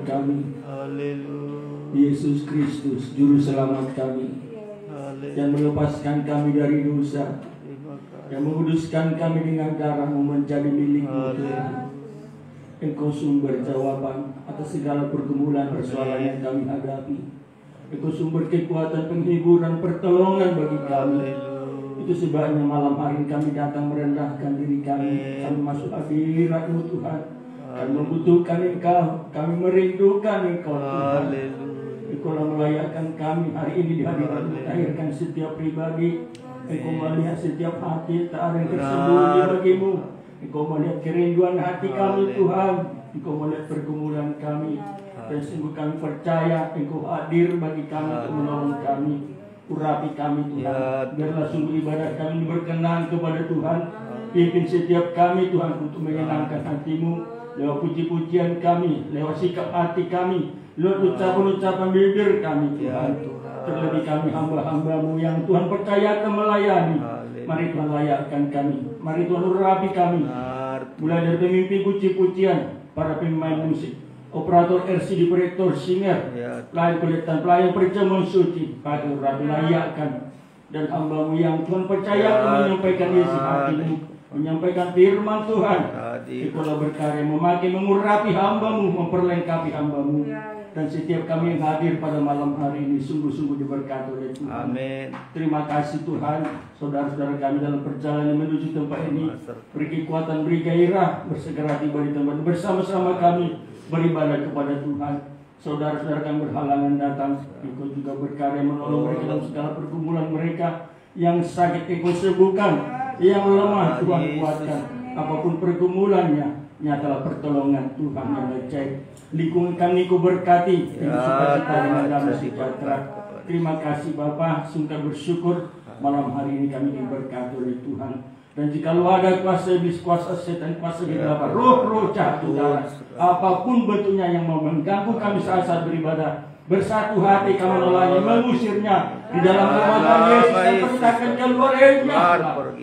kami. Haleluya. Yesus Kristus, Juru Selamat kami, yang melepaskan kami dari dosa, yang menguduskan kami dengan darah-Mu menjadi milik-Mu Tuhan. Engkau sumber jawaban atas segala pergumulan persoalan yang kami hadapi. Engkau sumber kekuatan, penghiburan, pertolongan bagi kami. Itu sebabnya malam hari kami datang merendahkan diri kami. Kami masuk hadirat-Mu Tuhan. Kami membutuhkan Engkau, kami merindukan Engkau Tuhan. Engkau telah melayakkan kami hari ini di hadirat-Mu, melahirkan setiap pribadi. Engkau melihat setiap hati, tak ada yang tersembunyi bagimu. Engkau melihat kerinduan hati kami Tuhan. Engkau melihat pergumulan kami. Dan sungguh kami percaya Engkau hadir bagi kami untuk menolong kami. Urapi kami Tuhan. Biarlah sungguh ibadah kami berkenan kepada Tuhan. Pimpin setiap kami Tuhan untuk menyenangkan hati-Mu. Lewat puji-pujian kami, lewat sikap hati kami, lewat ucapan-ucapan bibir kami Tuhan. Terlebih kami hamba-hamba-Mu yang Tuhan percayakan melayani. Mari Tuhan layakkan kami. Mari Tuhan urapi kami. Mulai dari pemimpin puji-pujian, para pemain musik, operator RCD, proyektor, singer, pelayan kulitan, pelayan perjamuan suci, pada urapi layakkan. Dan hamba-Mu yang Tuhan percayakan menyampaikan isi hati-Mu, menyampaikan firman Tuhan. Engkau berkarya memakai, mengurapi hamba-Mu, memperlengkapi hamba-Mu. Dan setiap kami yang hadir pada malam hari ini sungguh-sungguh diberkati oleh Tuhan. Amin. Terima kasih Tuhan. Saudara-saudara kami dalam perjalanan menuju tempat ini, beri kekuatan, beri gairah, bersegera tiba di tempat ini. Bersama-sama kami beribadah kepada Tuhan. Saudara-saudara kami berhalangan datang, Engkau juga berkarya menolong mereka dalam segala pergumulan mereka. Yang sakit Engkau sembuhkan, yang lemah Tuhan kuatkan. Apapun pergumulannya, nyatalah pertolongan Tuhan yang lecek. Lingkungan kami Kau berkati, sukacita dengan damai sejahtera. Terima kasih Bapa, sungguh bersyukur malam hari ini kami diberkati oleh Tuhan. Dan jikalau ada kuasa iblis, kuasa setan, kuasa kegelapan, roh-roh jahat udara, apapun bentuknya yang mau mengganggu kami saat beribadah, bersatu hati kami melayani, mengusirnya di dalam nama Yesus dan perintahkan keluar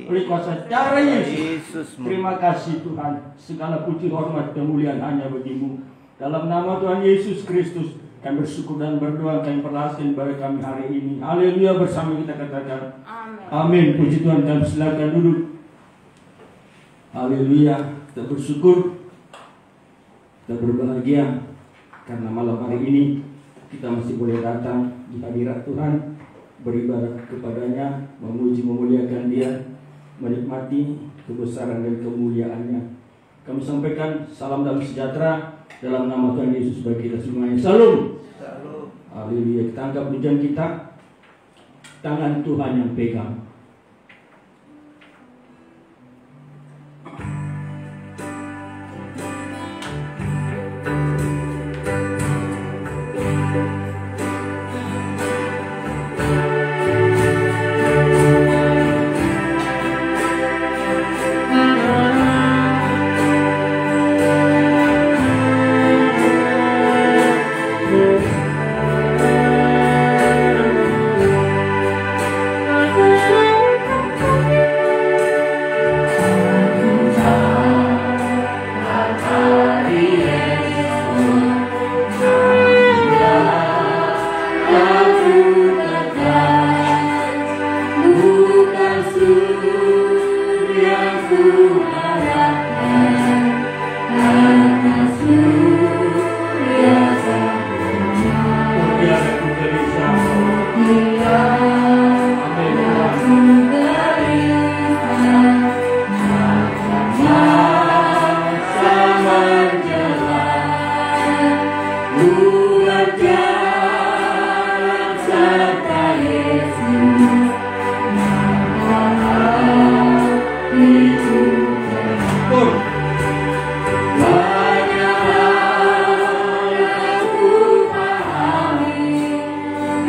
oleh kuasa cara Yesus. Terima kasih Tuhan, segala puji hormat kemuliaan hanya bagi-Mu. Dalam nama Tuhan Yesus Kristus kami bersyukur dan berdoa, kami perlahkan ibadah kami hari ini. Haleluya, bersama kita katakan amin. Puji Tuhan, kami silakan duduk. Haleluya, kita bersyukur, kita berbahagia karena malam hari ini kita masih boleh datang di hadirat Tuhan, beribadah kepadanya, memuji memuliakan Dia, menikmati kebesaran dan kemuliaannya. Kami sampaikan salam damai sejahtera dalam nama Tuhan Yesus bagi kita semuanya. Salam. Haleluya. Kita anggap pujian kita, tangan Tuhan yang pegang.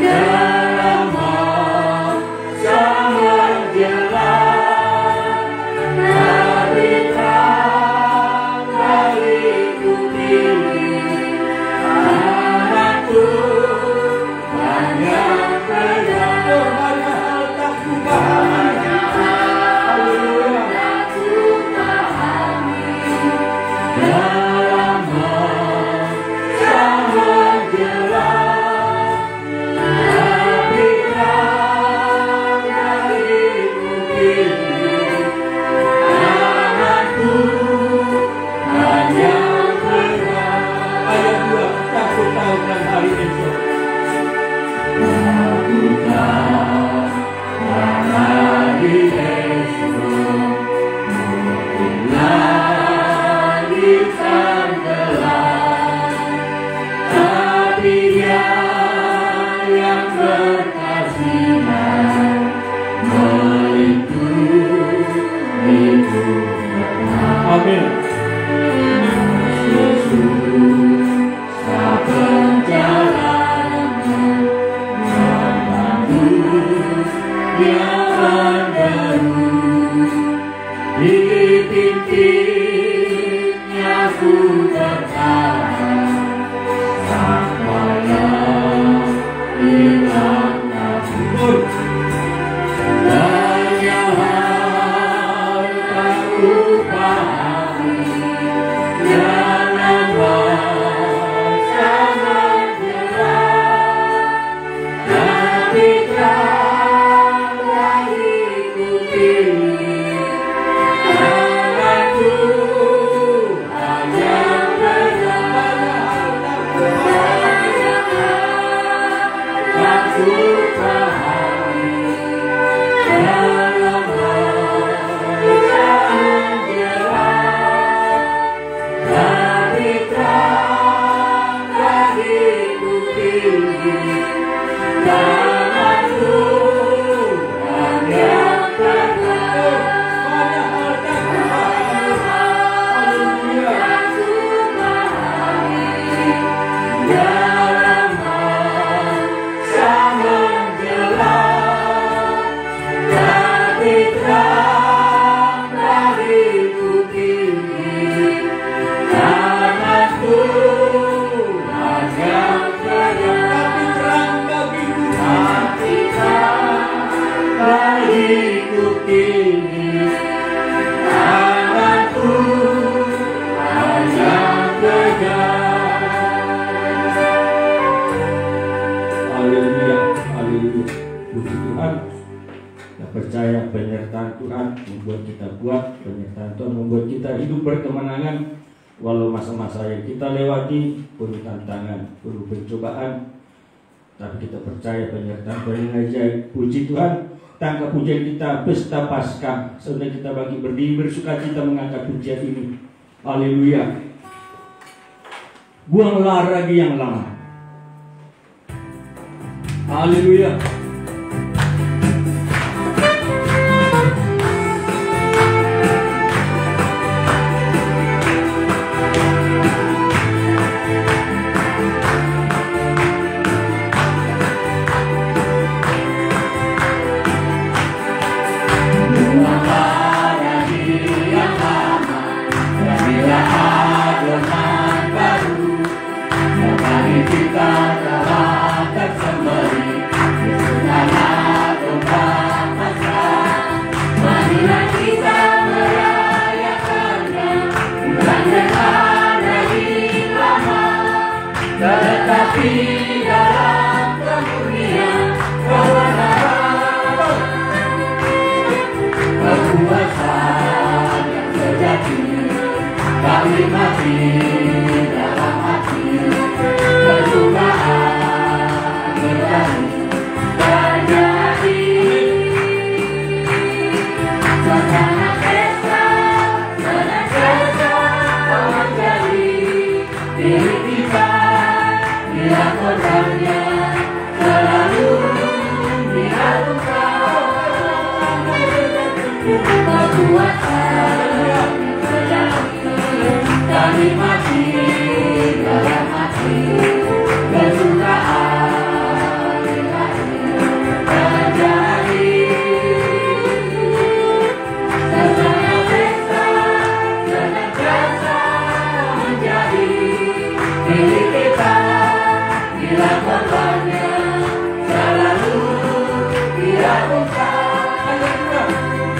Yeah. Percaya penyertaan Tuhan membuat kita kuat, penyertaan Tuhan membuat kita hidup berkemenangan. Walau masa-masa yang kita lewati penuh tantangan, penuh pencobaan, tapi kita percaya penyertaan Tuhan yang ajaib. Puji Tuhan, tangkap pujian kita pesta Paskah. Saudara kita bagi berdiri bersuka cita mengangkat pujian ini. Haleluya. Buanglah ragi yang lama. Haleluya.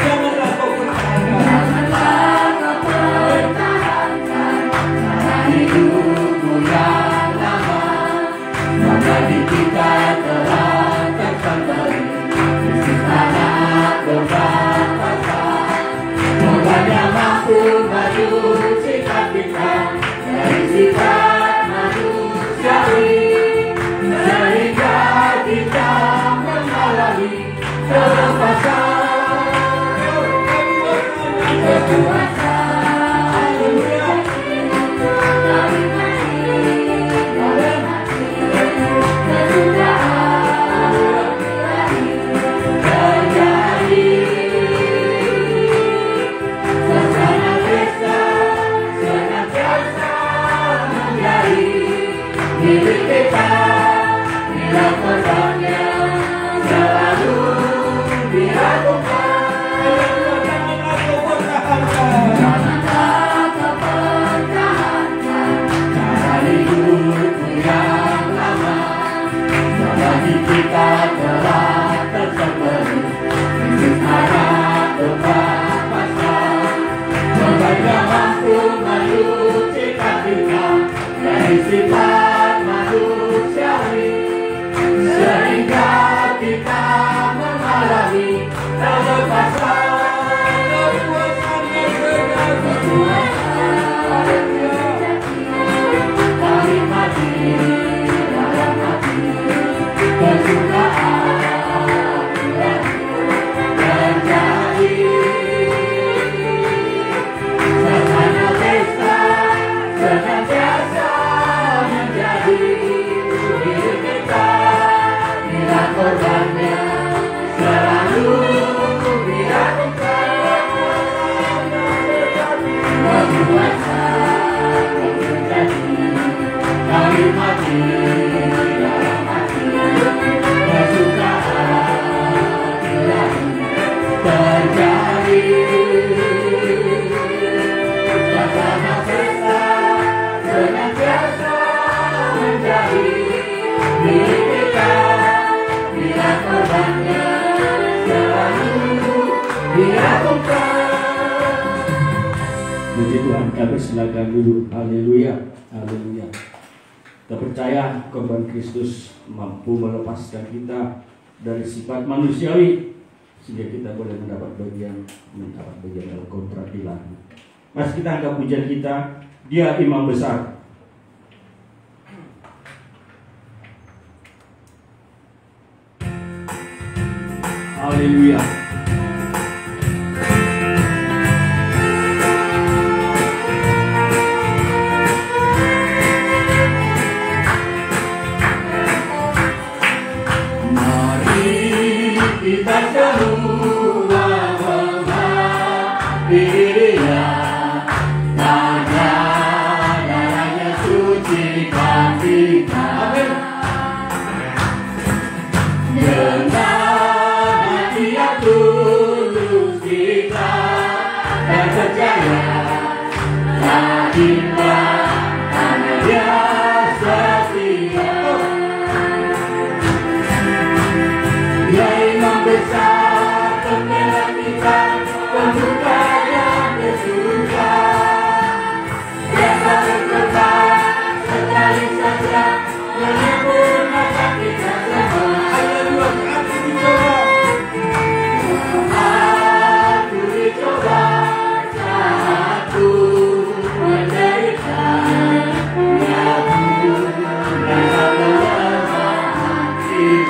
Janganlah kau berkata kita telah tersembunyi di tanah Bapa. Memberikan mampu menyucikan kita dari sifat manusiawi, sehingga kita mengalami kelepasan. Puji Tuhan, kami silakan dulu. Haleluya, haleluya. Kita percaya korban Kristus mampu melepaskan kita dari sifat manusiawi, sehingga kita boleh mendapat bagian dalam kontrak ilahi. Mas, kita anggap pujian kita, Dia Imam Besar. Haleluya. Kita semua mengabdi Dia, karena darahnya sucikan kita. Dengan hati yang tulus kita percaya, yakinlah karena Dia setia. Dia Imam Besar, pembela kita, pembuka yang surga. Dia selalu berkorban sekali saja, menyempurnakan kita semua. Aku dicoba, aku menderita, Dia pun rasa kelemahan kita.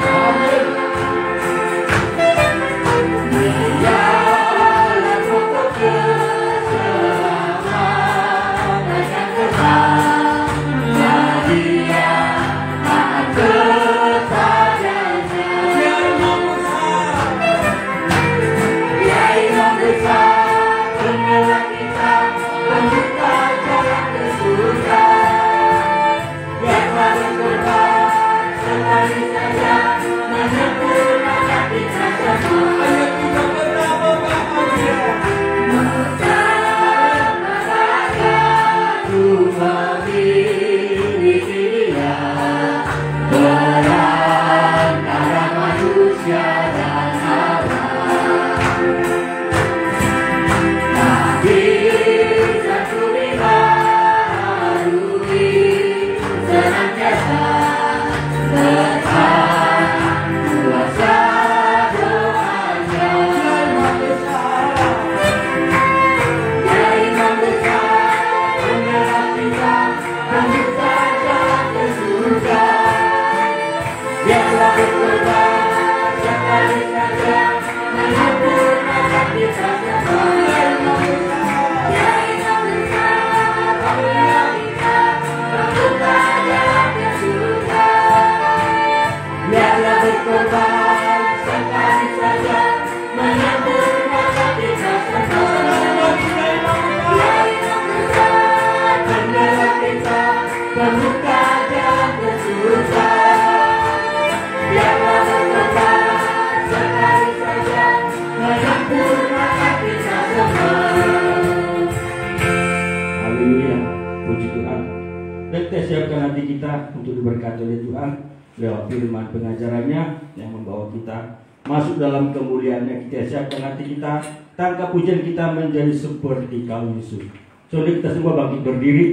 Kita siapkan hati kita untuk diberkati oleh Tuhan. lewat firman pengajarannya yang membawa kita masuk dalam kemuliaannya. Kita siapkan hati kita, tangkap pujian kita menjadi seperti Kau Yesus. Saudara, kita semua bangkit berdiri.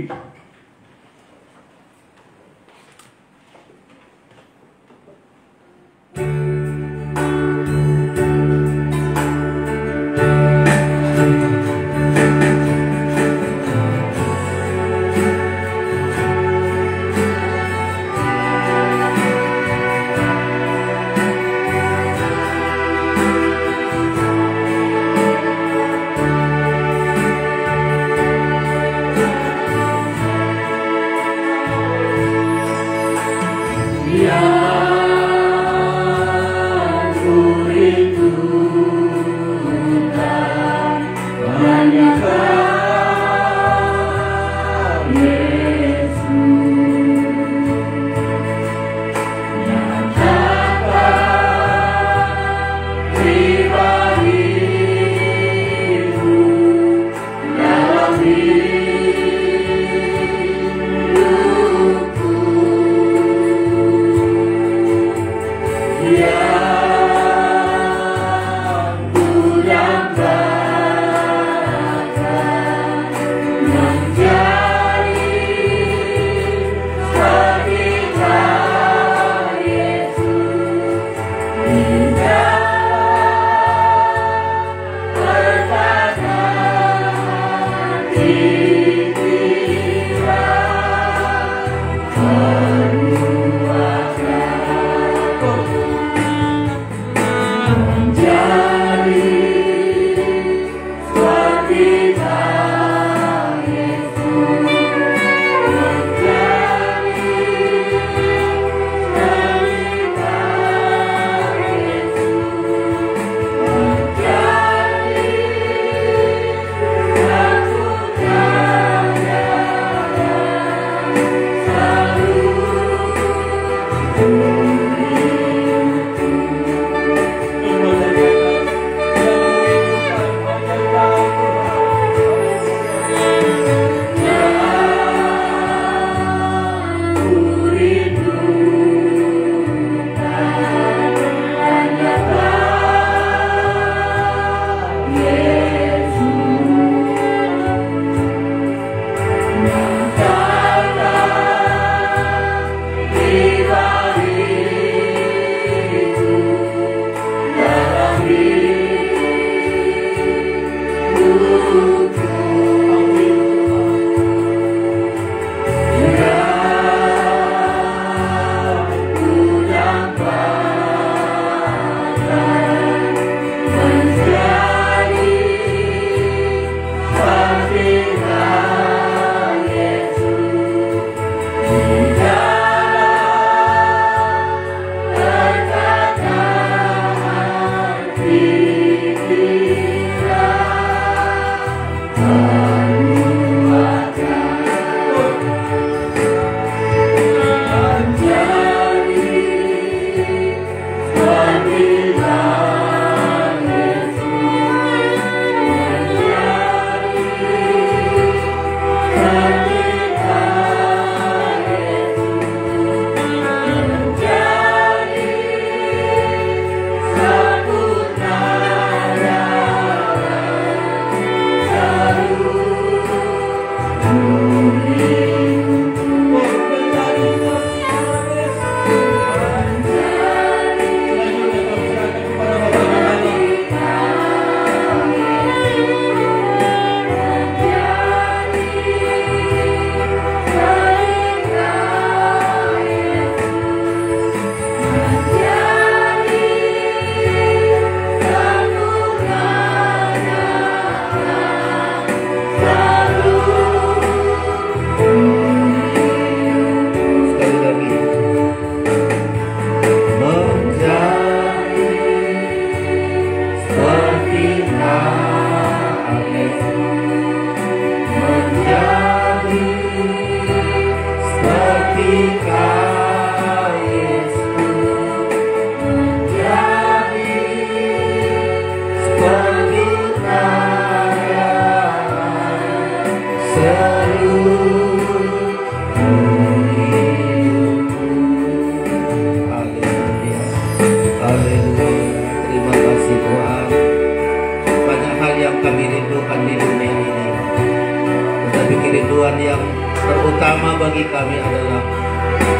pertama bagi kami adalah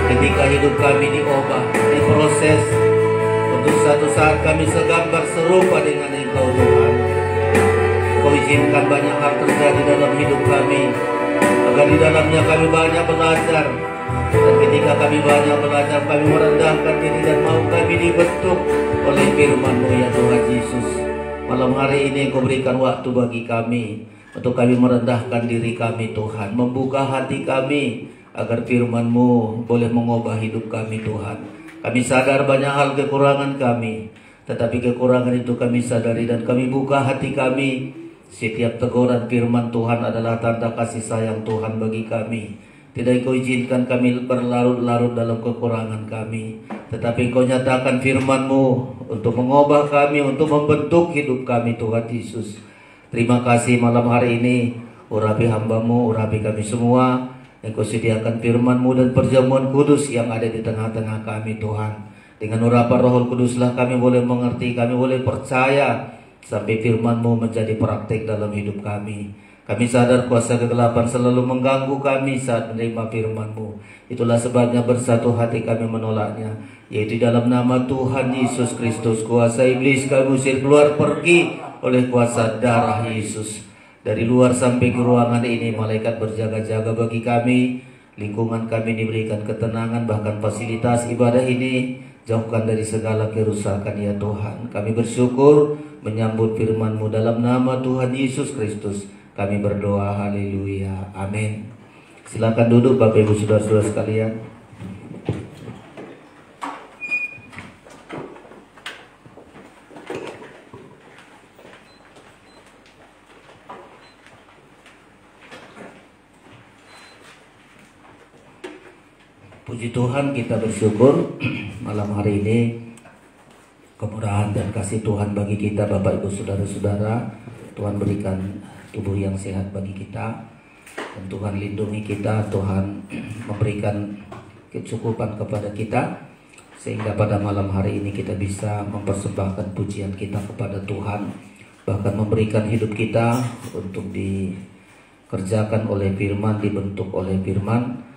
ketika hidup kami diubah, diproses, untuk satu saat kami segambar serupa dengan Engkau Tuhan. Kau izinkan banyak hal terjadi dalam hidup kami, agar di dalamnya kami banyak belajar. Dan ketika kami banyak belajar, kami merendahkan diri dan mau kami dibentuk oleh firman-Mu ya Tuhan Yesus. Malam hari ini Engkau berikan waktu bagi kami untuk kami merendahkan diri kami Tuhan, membuka hati kami agar firman-Mu boleh mengubah hidup kami Tuhan. Kami sadar banyak hal kekurangan kami, tetapi kekurangan itu kami sadari dan kami buka hati kami. Setiap teguran firman Tuhan adalah tanda kasih sayang Tuhan bagi kami. Tidak Engkau izinkan kami berlarut-larut dalam kekurangan kami, tetapi Engkau nyatakan firman-Mu untuk mengubah kami, untuk membentuk hidup kami Tuhan Yesus. Terima kasih malam hari ini. Urapi hamba-Mu, urapi kami semua. Engkau sediakan firman-Mu dan perjamuan kudus yang ada di tengah-tengah kami Tuhan. Dengan urapan Roh Kuduslah kami boleh mengerti, kami boleh percaya, sampai firman-Mu menjadi praktik dalam hidup kami. Kami sadar kuasa kegelapan selalu mengganggu kami saat menerima firman-Mu. Itulah sebabnya bersatu hati kami menolaknya, yaitu dalam nama Tuhan Yesus Kristus. Kuasa iblis kami usir keluar pergi oleh kuasa darah Yesus. Dari luar sampai ke ruangan ini malaikat berjaga-jaga bagi kami. Lingkungan kami diberikan ketenangan, bahkan fasilitas ibadah ini jauhkan dari segala kerusakan ya Tuhan. Kami bersyukur menyambut firman-Mu dalam nama Tuhan Yesus Kristus. Kami berdoa, haleluya, amin. Silakan duduk Bapak Ibu Saudara-saudara sekalian. Puji Tuhan, kita bersyukur malam hari ini kemurahan dan kasih Tuhan bagi kita Bapak Ibu Saudara-saudara. Tuhan berikan tubuh yang sehat bagi kita, dan Tuhan lindungi kita. Tuhan memberikan kecukupan kepada kita, sehingga pada malam hari ini kita bisa mempersembahkan pujian kita kepada Tuhan, bahkan memberikan hidup kita untuk dikerjakan oleh firman, dibentuk oleh firman.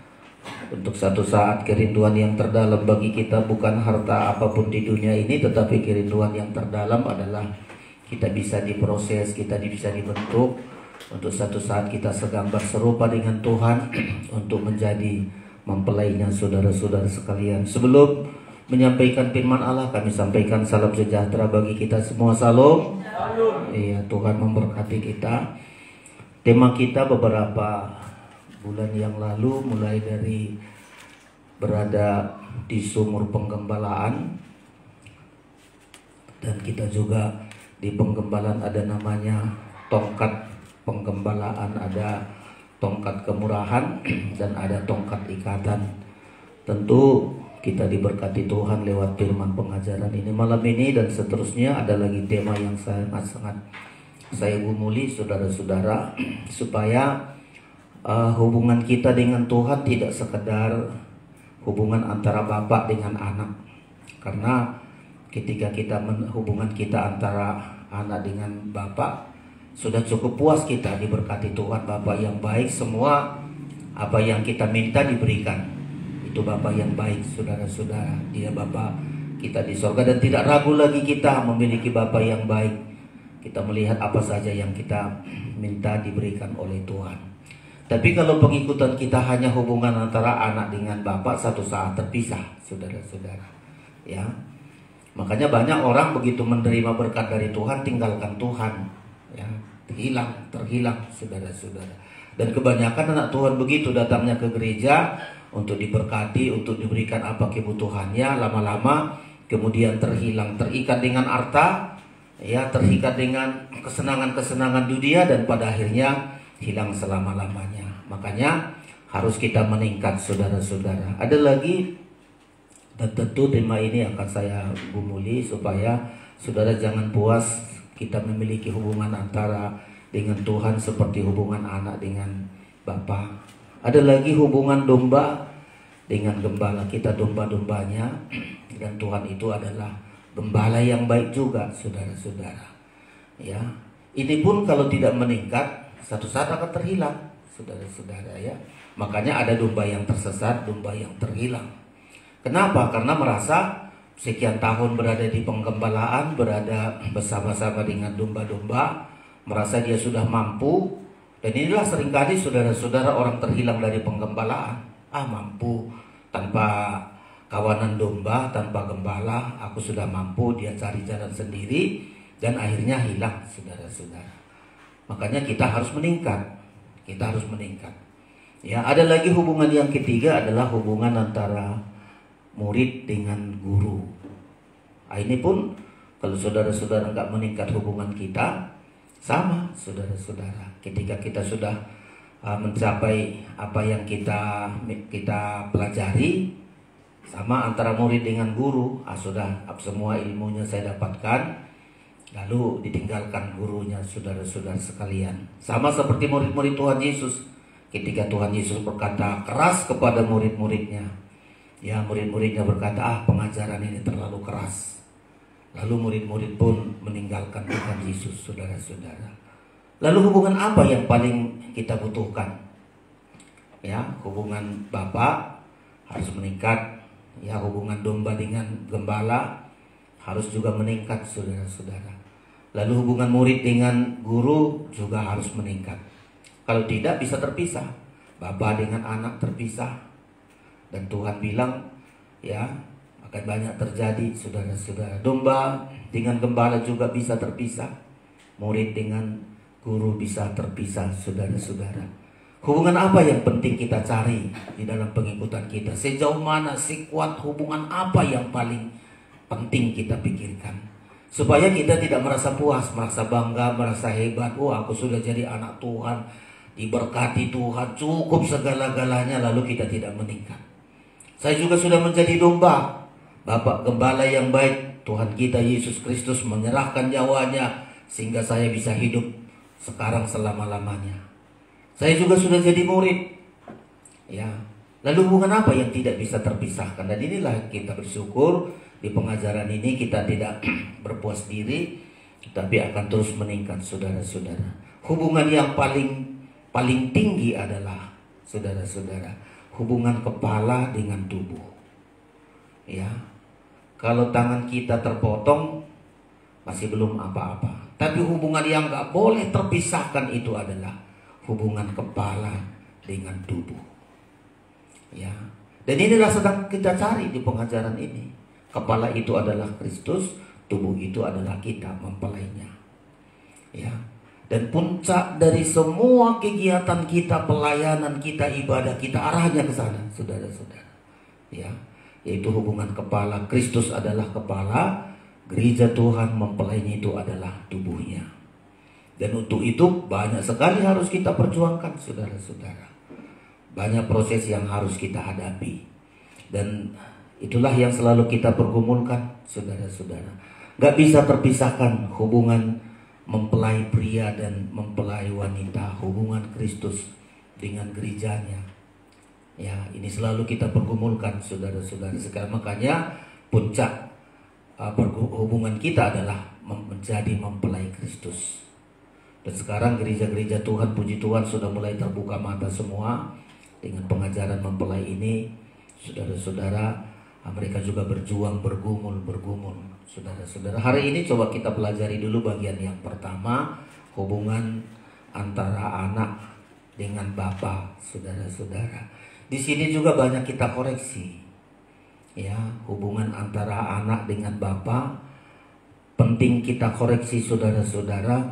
Untuk satu saat kerinduan yang terdalam bagi kita bukan harta apapun di dunia ini, tetapi kerinduan yang terdalam adalah kita bisa diproses, kita bisa dibentuk untuk satu saat kita segambar serupa dengan Tuhan untuk menjadi mempelainya saudara-saudara sekalian. Sebelum menyampaikan firman Allah, kami sampaikan salam sejahtera bagi kita semua. Salam. Iya, Tuhan memberkati kita. Tema kita beberapa bulan yang lalu mulai dari berada di sumur penggembalaan, dan kita juga di penggembalaan ada namanya tongkat penggembalaan, ada tongkat kemurahan, dan ada tongkat ikatan. Tentu kita diberkati Tuhan lewat firman pengajaran ini malam ini, dan seterusnya ada lagi tema yang sangat-sangat saya gumuli saudara-saudara, supaya hubungan kita dengan Tuhan tidak sekedar hubungan antara bapak dengan anak. Karena ketika hubungan kita antara anak dengan bapak, sudah cukup puas kita diberkati Tuhan. Bapak yang baik, semua apa yang kita minta diberikan. Itu bapak yang baik saudara-saudara. Dia bapak kita di sorga, dan tidak ragu lagi kita memiliki bapak yang baik. Kita melihat apa saja yang kita minta diberikan oleh Tuhan. Tapi kalau pengikutan kita hanya hubungan antara anak dengan bapak, satu saat terpisah saudara-saudara, ya. Makanya banyak orang begitu menerima berkat dari Tuhan tinggalkan Tuhan, ya, terhilang saudara-saudara. Dan kebanyakan anak Tuhan begitu datangnya ke gereja untuk diberkati, untuk diberikan apa kebutuhannya, lama-lama kemudian terhilang, terikat dengan harta, ya, terikat dengan kesenangan-kesenangan dunia, dan pada akhirnya hilang selama-lamanya. Makanya harus kita meningkat saudara-saudara. Ada lagi, dan tentu tema ini akan saya gumuli supaya saudara jangan puas kita memiliki hubungan antara dengan Tuhan seperti hubungan anak dengan Bapa. Ada lagi hubungan domba dengan gembala. Kita domba-dombanya, dan Tuhan itu adalah gembala yang baik juga saudara-saudara. Ya, ini pun kalau tidak meningkat, satu saat akan terhilang saudara-saudara ya. Makanya ada domba yang tersesat, domba yang terhilang. Kenapa? Karena merasa sekian tahun berada di penggembalaan, berada bersama-sama dengan domba-domba, merasa dia sudah mampu. Dan inilah seringkali saudara-saudara orang terhilang dari penggembalaan. Mampu tanpa kawanan domba, tanpa gembala, aku sudah mampu. Dia cari jalan sendiri dan akhirnya hilang, saudara-saudara. Makanya kita harus meningkat. Kita harus meningkat. Ya, ada lagi hubungan yang ketiga adalah hubungan antara murid dengan guru. Ini pun kalau saudara-saudara nggak meningkat hubungan kita, sama saudara-saudara. Ketika kita sudah mencapai apa yang kita pelajari, sama antara murid dengan guru, sudah semua ilmunya saya dapatkan, lalu ditinggalkan gurunya, saudara-saudara sekalian. Sama seperti murid-murid Tuhan Yesus. Ketika Tuhan Yesus berkata keras kepada murid-muridnya, ya murid-muridnya berkata, pengajaran ini terlalu keras. Lalu murid-murid pun meninggalkan Tuhan Yesus, saudara-saudara. Lalu hubungan apa yang paling kita butuhkan? Ya, hubungan Bapa harus meningkat. Ya, hubungan domba dengan gembala harus juga meningkat, saudara-saudara. Lalu hubungan murid dengan guru juga harus meningkat. Kalau tidak bisa terpisah. Bapa dengan anak terpisah. Dan Tuhan bilang, ya, akan banyak terjadi, saudara-saudara. Domba dengan gembala juga bisa terpisah. Murid dengan guru bisa terpisah, saudara-saudara. Hubungan apa yang penting kita cari di dalam pengikutan kita? Sejauh mana, sekuat hubungan apa yang paling penting kita pikirkan? Supaya kita tidak merasa puas, merasa bangga, merasa hebat. Aku sudah jadi anak Tuhan, diberkati Tuhan, cukup segala-galanya, lalu kita tidak meningkat. Saya juga sudah menjadi domba. Bapak gembala yang baik, Tuhan kita Yesus Kristus menyerahkan nyawanya sehingga saya bisa hidup sekarang selama-lamanya. Saya juga sudah jadi murid. Ya. Lalu hubungan apa yang tidak bisa terpisahkan? Dan inilah kita bersyukur di pengajaran ini kita tidak berpuas diri, tapi akan terus meningkat, saudara-saudara. Hubungan yang paling tinggi adalah, saudara-saudara, hubungan kepala dengan tubuh. Ya. Kalau tangan kita terpotong masih belum apa-apa. Tapi hubungan yang gak boleh terpisahkan itu adalah hubungan kepala dengan tubuh. Ya. Dan inilah sedang kita cari di pengajaran ini. Kepala itu adalah Kristus, tubuh itu adalah kita mempelainya. Ya. Dan puncak dari semua kegiatan kita, pelayanan kita, ibadah kita, arahnya ke sana, saudara-saudara. Ya. Yaitu hubungan kepala. Kristus adalah kepala, gereja Tuhan mempelainya itu adalah tubuhnya. Dan untuk itu banyak sekali harus kita perjuangkan, saudara-saudara. Banyak proses yang harus kita hadapi. Dan itulah yang selalu kita pergumulkan, saudara-saudara. Gak bisa terpisahkan hubungan mempelai pria dan mempelai wanita, hubungan Kristus dengan gerejanya. Ya, ini selalu kita pergumulkan, saudara-saudara. Sekarang makanya puncak hubungan kita adalah menjadi mempelai Kristus. Dan sekarang gereja-gereja Tuhan, puji Tuhan, sudah mulai terbuka mata semua dengan pengajaran mempelai ini, saudara-saudara. Mereka juga berjuang, bergumul, saudara-saudara. Hari ini coba kita pelajari dulu bagian yang pertama, hubungan antara anak dengan bapa, saudara-saudara. Di sini juga banyak kita koreksi. Ya, hubungan antara anak dengan bapa penting kita koreksi, saudara-saudara,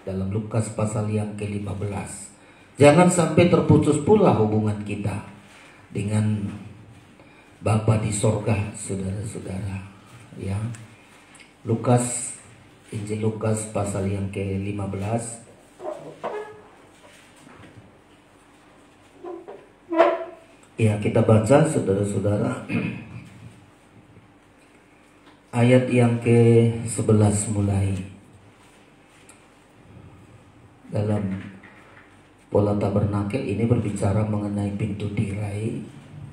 dalam Lukas pasal yang ke-15. Jangan sampai terputus pula hubungan kita dengan Bapa di sorga, saudara-saudara. Ya, Lukas, Injil Lukas pasal yang ke-15. Ya, kita baca, saudara-saudara, ayat yang ke-11 mulai. Dalam pola tabernakel ini berbicara mengenai pintu tirai.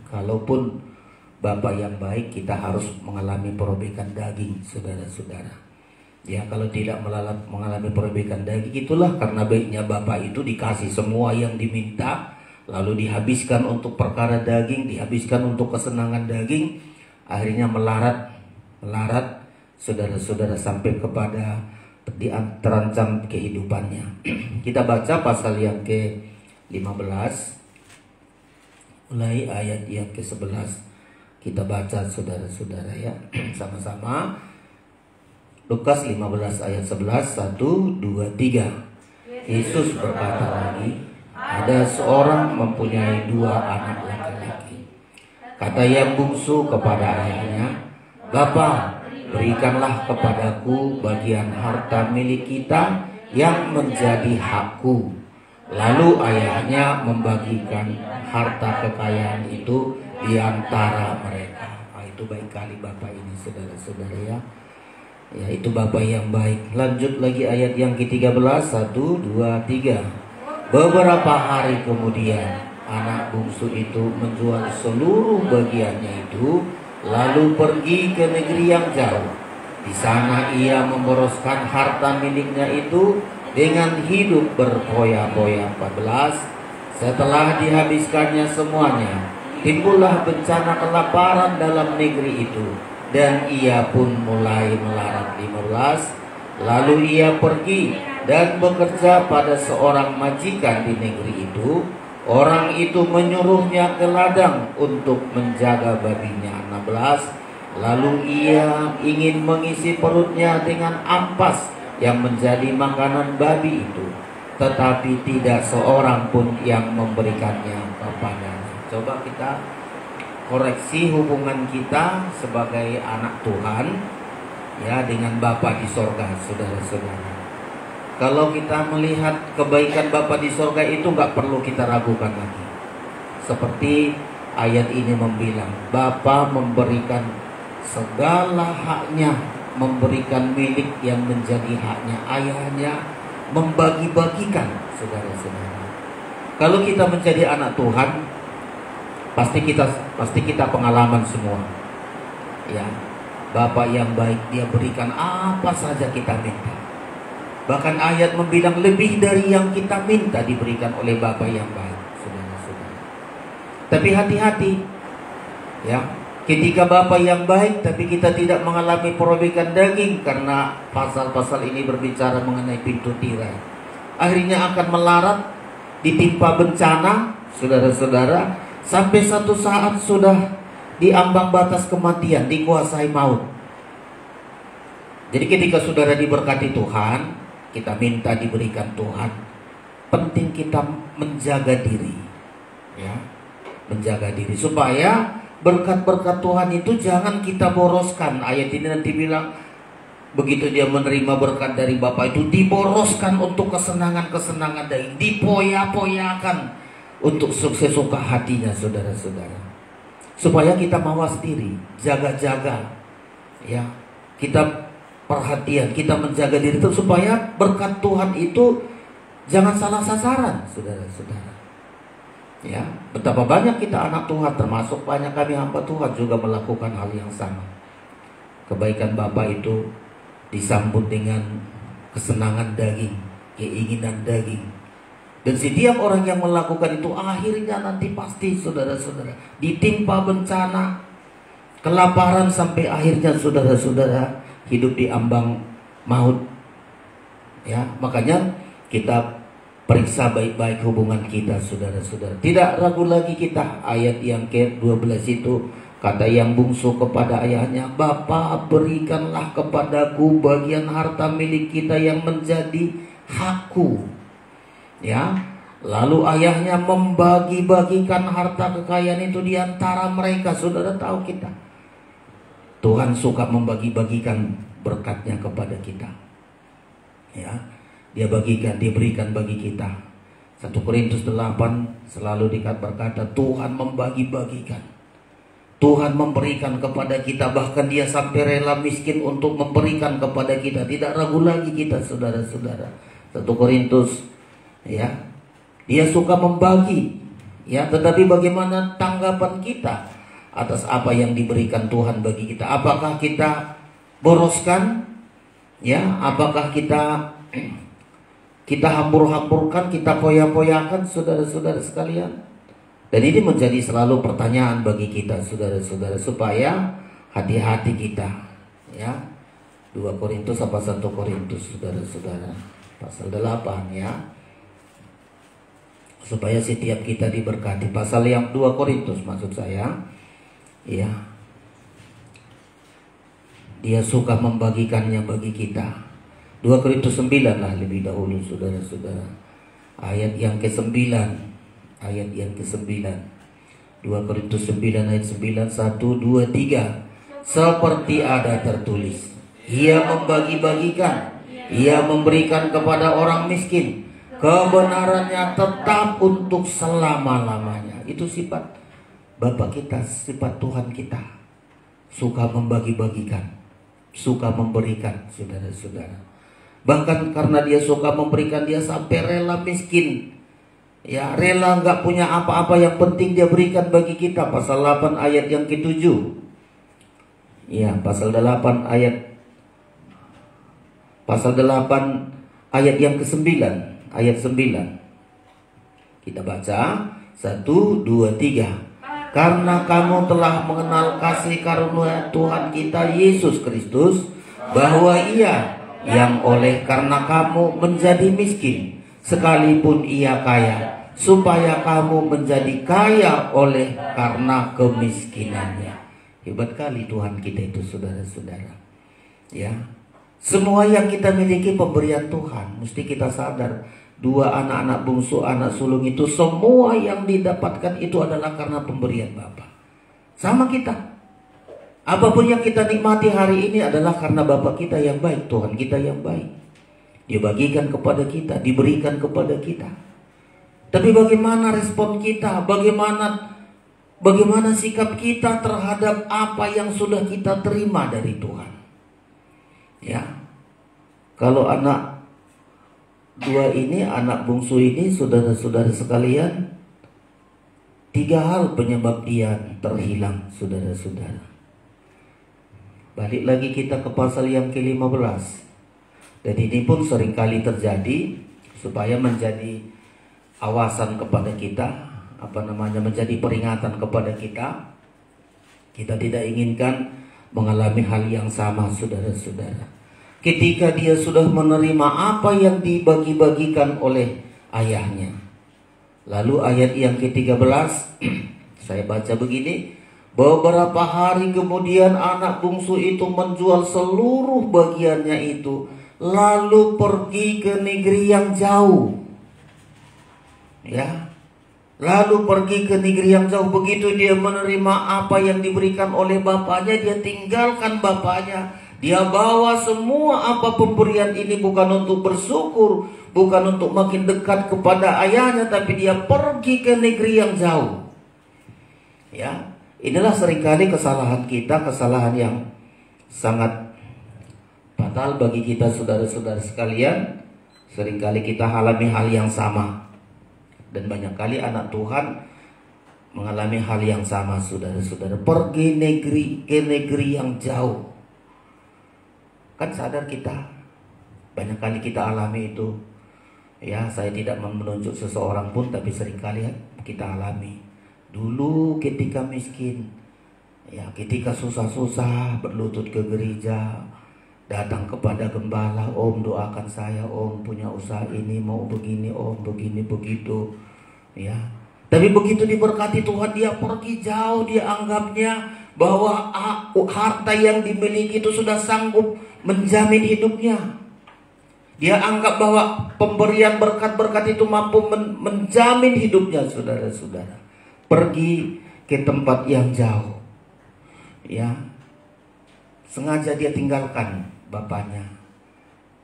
Kalaupun Bapak yang baik, kita harus mengalami perobekan daging, saudara-saudara. Ya, kalau tidak mengalami perobekan daging, itulah karena baiknya Bapa itu dikasih semua yang diminta, lalu dihabiskan untuk perkara daging, dihabiskan untuk kesenangan daging, akhirnya melarat saudara-saudara sampai kepada terancam kehidupannya. Kita baca pasal yang ke-15, mulai ayat yang ke-11. Kita baca saudara-saudara ya, sama-sama. Lukas 15 ayat 11, 1, 2, 3. Yesus berkata lagi, ada seorang mempunyai 2 anak laki-laki. Kata yang bungsu kepada ayahnya, Bapa, berikanlah kepadaku bagian harta milik kita yang menjadi hakku. Lalu ayahnya membagikan harta kekayaan itu di antara mereka. Itu baik kali Bapak ini saudara-saudara ya. Ya, itu Bapak yang baik. Lanjut lagi ayat yang ke-13, 1, 2, 3. Beberapa hari kemudian anak bungsu itu menjual seluruh bagiannya itu, lalu pergi ke negeri yang jauh. Di sana ia memboroskan harta miliknya itu dengan hidup berfoya-foya. 14. Setelah dihabiskannya semuanya, timbullah bencana kelaparan dalam negeri itu, dan ia pun mulai melarat. 15. Lalu ia pergi dan bekerja pada seorang majikan di negeri itu. Orang itu menyuruhnya ke ladang untuk menjaga babinya. 16. Lalu ia ingin mengisi perutnya dengan ampas yang menjadi makanan babi itu, tetapi tidak seorang pun yang memberikannya kepadanya. Coba kita koreksi hubungan kita sebagai anak Tuhan ya dengan Bapa di sorga, saudara-saudara. Kalau kita melihat kebaikan Bapa di sorga itu nggak perlu kita ragukan lagi. Seperti ayat ini membilang, Bapa memberikan segala haknya, memberikan milik yang menjadi haknya. Ayahnya membagi-bagikan, saudara-saudara. Kalau kita menjadi anak Tuhan, pasti kita pengalaman semua. Ya, Bapa yang baik, Dia berikan apa saja kita minta. Bahkan ayat membilang lebih dari yang kita minta diberikan oleh Bapa yang baik, saudara-saudara. Tapi hati-hati, ya. Ketika Bapa yang baik, tapi kita tidak mengalami perobekan daging, karena pasal-pasal ini berbicara mengenai pintu tirai. Akhirnya akan melarat, ditimpa bencana, saudara-saudara, sampai satu saat sudah diambang batas kematian, dikuasai maut. Jadi ketika saudara diberkati Tuhan, kita minta diberikan Tuhan. Penting kita menjaga diri, ya, menjaga diri supaya berkat-berkat Tuhan itu jangan kita boroskan. Ayat ini nanti bilang, begitu dia menerima berkat dari Bapa itu diboroskan untuk kesenangan-kesenangan daging, dipoya-poyakan untuk sesuka hatinya, saudara-saudara. Supaya kita mawas diri, jaga-jaga, ya, kita perhatian, kita menjaga diri itu supaya berkat Tuhan itu jangan salah sasaran, saudara-saudara. Ya, betapa banyak kita anak Tuhan, termasuk banyak kami hamba Tuhan juga melakukan hal yang sama. Kebaikan Bapa itu disambut dengan kesenangan daging, keinginan daging. Dan setiap orang yang melakukan itu akhirnya nanti pasti, saudara-saudara, ditimpa bencana, kelaparan, sampai akhirnya saudara-saudara hidup di ambang maut. Ya, makanya kita periksa baik-baik hubungan kita, saudara-saudara. Tidak ragu lagi kita. Ayat yang ke-12 itu, kata yang bungsu kepada ayahnya, Bapa, berikanlah kepadaku bagian harta milik kita yang menjadi hakku. Ya, lalu ayahnya membagi-bagikan harta kekayaan itu di antara mereka. Saudara tahu kita, Tuhan suka membagi-bagikan berkatnya kepada kita. Ya, Dia bagikan, Dia berikan bagi kita. 1 Korintus 8 selalu berkata, Tuhan membagi-bagikan. Tuhan memberikan kepada kita, bahkan Dia sampai rela miskin untuk memberikan kepada kita. Tidak ragu lagi kita, saudara-saudara. 1 Korintus, ya, Dia suka membagi, ya. Tetapi bagaimana tanggapan kita atas apa yang diberikan Tuhan bagi kita? Apakah kita boroskan? Ya, apakah kita hambur-hamburkan, kita poya-poyakan, saudara-saudara sekalian? Dan ini menjadi selalu pertanyaan bagi kita, saudara-saudara, supaya hati-hati kita. Ya, 2 Korintus apa 1 Korintus, saudara-saudara, pasal 8 ya. Supaya setiap kita diberkati. Pasal yang 2 Korintus maksud saya. Ya. Dia suka membagikannya bagi kita. 2 Korintus 9 lah lebih dahulu, saudara-saudara. Ayat yang ke-9. Ayat yang ke-9. 2 Korintus 9 ayat 9, 1, 2, 3. Seperti ada tertulis, ia membagi-bagikan, ia memberikan kepada orang miskin, kebenarannya tetap untuk selama-lamanya. Itu sifat Bapa kita, sifat Tuhan kita. Suka membagi-bagikan, suka memberikan, saudara-saudara. Bahkan karena dia suka memberikan, dia sampai rela miskin. Ya, rela nggak punya apa-apa, yang penting dia berikan bagi kita. Pasal 8 ayat yang ke-7. Ya, pasal 8 ayat yang ke-9, ayat 9. Kita baca 1, 2, 3. Karena kamu telah mengenal kasih karunia Tuhan kita Yesus Kristus, bahwa Ia yang oleh karena kamu menjadi miskin, sekalipun Ia kaya, supaya kamu menjadi kaya oleh karena kemiskinannya. Hebat kali Tuhan kita itu, saudara-saudara. Ya, semua yang kita miliki pemberian Tuhan. Mesti kita sadar, 2 anak-anak bungsu, anak sulung itu, semua yang didapatkan itu adalah karena pemberian Bapa. Sama kita. Apapun yang kita nikmati hari ini adalah karena Bapa kita yang baik, Tuhan kita yang baik. Dia bagikan kepada kita, diberikan kepada kita. Tapi bagaimana respon kita? Bagaimana sikap kita terhadap apa yang sudah kita terima dari Tuhan? Ya, kalau anak 2 ini, anak bungsu ini, saudara-saudara sekalian, 3 hal penyebab dia terhilang, saudara-saudara. Balik lagi kita ke pasal yang ke-15. Dan ini pun seringkali terjadi, supaya menjadi awasan kepada kita, menjadi peringatan kepada kita. Kita tidak inginkan mengalami hal yang sama, saudara-saudara. Ketika dia sudah menerima apa yang dibagi-bagikan oleh ayahnya. Lalu ayat yang ke-13, saya baca begini. Beberapa hari kemudian anak bungsu itu menjual seluruh bagiannya itu, lalu pergi ke negeri yang jauh. Ya, lalu pergi ke negeri yang jauh. Begitu dia menerima apa yang diberikan oleh bapaknya, dia tinggalkan bapaknya. Dia bawa semua apa pemberian ini bukan untuk bersyukur, bukan untuk makin dekat kepada ayahnya, tapi dia pergi ke negeri yang jauh. Ya, inilah seringkali kesalahan kita, kesalahan yang sangat fatal bagi kita, saudara-saudara sekalian. Seringkali kita alami hal yang sama. Dan banyak kali anak Tuhan mengalami hal yang sama, saudara-saudara. Pergi ke negeri yang jauh. Kan sadar kita, banyak kali kita alami itu. Ya, saya tidak menunjuk seseorang pun, tapi seringkali kita alami. Dulu ketika miskin, ya, ketika susah-susah, berlutut ke gereja, datang kepada gembala, "Om, doakan saya, Om, punya usaha ini, mau begini, Om, begini, begitu." Ya. Tapi begitu diberkati Tuhan, dia pergi jauh, dia anggapnya bahwa harta yang dimiliki itu sudah sanggup menjamin hidupnya. Dia anggap bahwa pemberian berkat-berkat itu mampu menjamin hidupnya, saudara-saudara. Pergi ke tempat yang jauh. Ya. Sengaja dia tinggalkan bapaknya.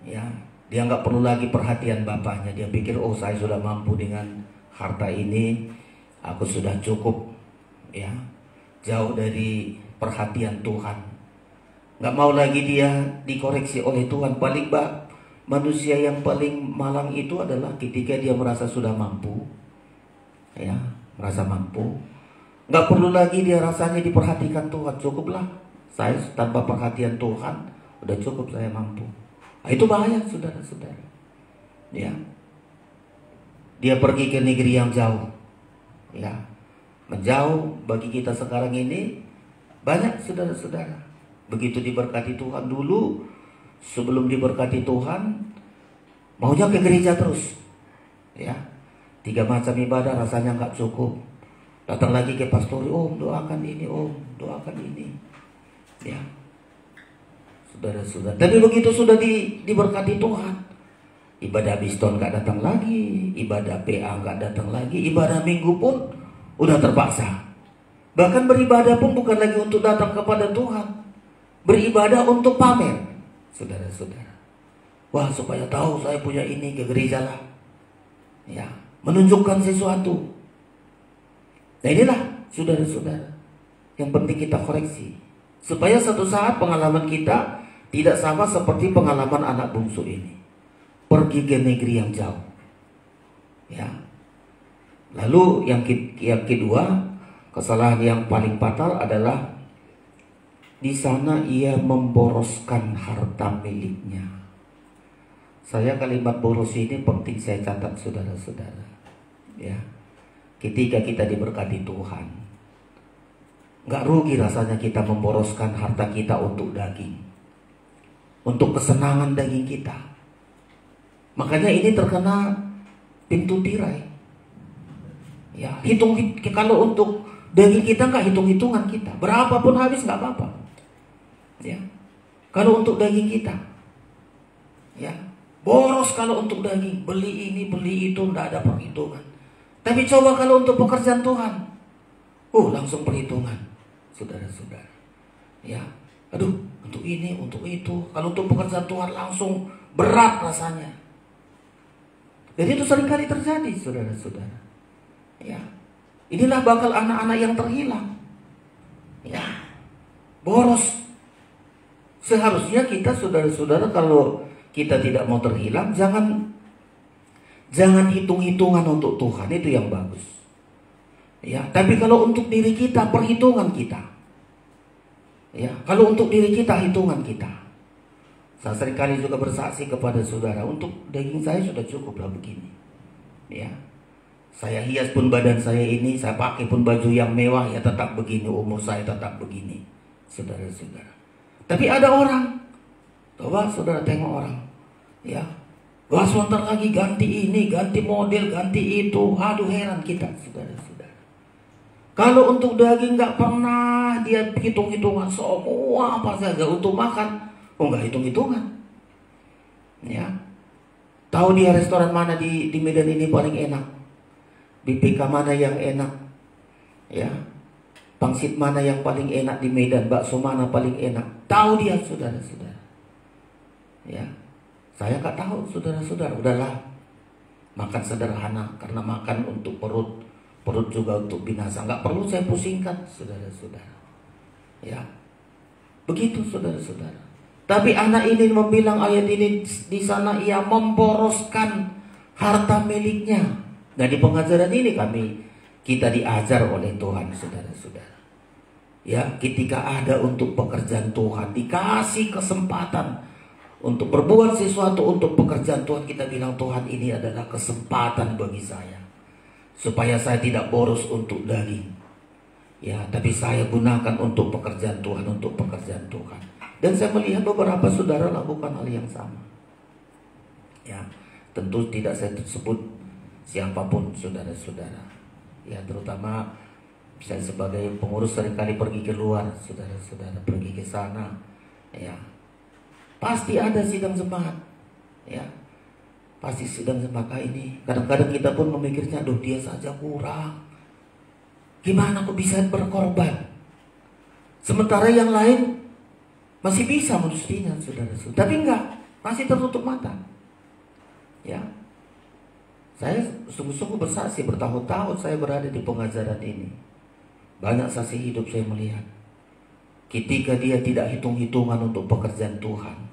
Ya, dia nggak perlu lagi perhatian bapaknya. Dia pikir, oh, saya sudah mampu dengan harta ini, aku sudah cukup. Ya, jauh dari perhatian Tuhan. Nggak mau lagi dia dikoreksi oleh Tuhan. Manusia yang paling malang itu adalah ketika dia merasa sudah mampu. Ya, merasa mampu. Nggak perlu lagi dia rasanya diperhatikan Tuhan. Cukuplah, saya tanpa perhatian Tuhan udah cukup, saya mampu. Itu bahaya, saudara-saudara. Ya. Dia pergi ke negeri yang jauh. Ya. Menjauh bagi kita sekarang ini banyak, saudara-saudara. Begitu diberkati Tuhan dulu, sebelum diberkati Tuhan, maunya ke gereja terus. Ya. 3 macam ibadah rasanya nggak cukup. Datang lagi ke pastor, om doakan ini, om doakan ini. Ya. Saudara-saudara. Tapi begitu sudah diberkati Tuhan, ibadah Biston nggak datang lagi, ibadah PA nggak datang lagi, ibadah Minggu pun udah terpaksa. Bahkan beribadah pun bukan lagi untuk datang kepada Tuhan, beribadah untuk pamer, saudara-saudara. Wah, supaya tahu saya punya ini, ke gereja lah. Ya, menunjukkan sesuatu. Nah inilah, saudara-saudara, yang penting kita koreksi, supaya satu saat pengalaman kita tidak sama seperti pengalaman anak bungsu ini, pergi ke negeri yang jauh. Ya. Lalu yang kedua, kesalahan yang paling fatal adalah di sana ia memboroskan harta miliknya. Saya kalimat boros ini penting saya catat, saudara-saudara. Ya. Ketika kita diberkati Tuhan, nggak rugi rasanya kita memboroskan harta kita untuk daging, untuk kesenangan daging kita. Makanya ini terkena pintu tirai. Ya, kalau untuk daging kita nggak hitung-hitungan kita, berapapun habis nggak apa-apa. Ya, kalau untuk daging kita, ya boros kalau untuk daging, beli ini beli itu nggak ada perhitungan. Tapi coba kalau untuk pekerjaan Tuhan, langsung perhitungan, saudara-saudara. Ya, aduh, untuk ini, untuk itu. Kalau untuk pekerjaan Tuhan langsung berat rasanya. Jadi itu seringkali terjadi, saudara-saudara. Ya, inilah bakal anak-anak yang terhilang. Ya, boros. Seharusnya kita, saudara-saudara, kalau kita tidak mau terhilang, jangan hitung-hitungan untuk Tuhan, itu yang bagus. Ya, tapi kalau untuk diri kita, perhitungan kita. Ya, kalau untuk diri kita, hitungan kita. Saya seringkali juga bersaksi kepada saudara, untuk daging saya sudah cukup lah begini. Ya, saya hias pun badan saya ini, saya pakai pun baju yang mewah, ya tetap begini, umur saya tetap begini, saudara-saudara. Tapi ada orang, coba saudara tengok orang, ya, wah sebentar lagi ganti ini, ganti model, ganti itu. Aduh, heran kita, saudara-saudara. Kalau untuk daging nggak pernah dia hitung-hitungan semua apa saja untuk makan. Nggak hitung-hitungan. Ya, tahu dia restoran mana di Medan ini paling enak, BPK mana yang enak, ya, pangsit mana yang paling enak di Medan, bakso mana paling enak. Tahu dia, saudara-saudara. Ya. Saya nggak tahu, saudara-saudara. Udahlah, makan sederhana, karena makan untuk perut juga untuk binasa. Nggak perlu saya pusingkan, saudara-saudara. Ya, begitu, saudara-saudara. Tapi anak ini membilang ayat ini, di sana ia memboroskan harta miliknya. Nah, di pengajaran ini kita diajar oleh Tuhan, saudara-saudara. Ya, ketika ada untuk pekerjaan Tuhan, dikasih kesempatan untuk berbuat sesuatu untuk pekerjaan Tuhan, kita bilang, Tuhan, ini adalah kesempatan bagi saya, supaya saya tidak boros untuk daging. Ya, tapi saya gunakan untuk pekerjaan Tuhan, untuk pekerjaan Tuhan. Dan saya melihat beberapa saudara lakukan hal yang sama. Ya, tentu tidak saya sebut siapapun, saudara-saudara. Ya, terutama saya sebagai pengurus seringkali pergi keluar, saudara-saudara, pergi ke sana. Ya, pasti ada sidang jemaat, ya, pasti sidang jemaat ini. Kadang-kadang kita pun memikirnya, aduh, dia saja kurang, gimana aku bisa berkorban? Sementara yang lain masih bisa mestinya, saudara-saudara. Tapi enggak, masih tertutup mata. Ya, saya sungguh-sungguh bersaksi, bertahun-tahun saya berada di pengajaran ini. Banyak saksi hidup saya melihat, ketika dia tidak hitung-hitungan untuk pekerjaan Tuhan,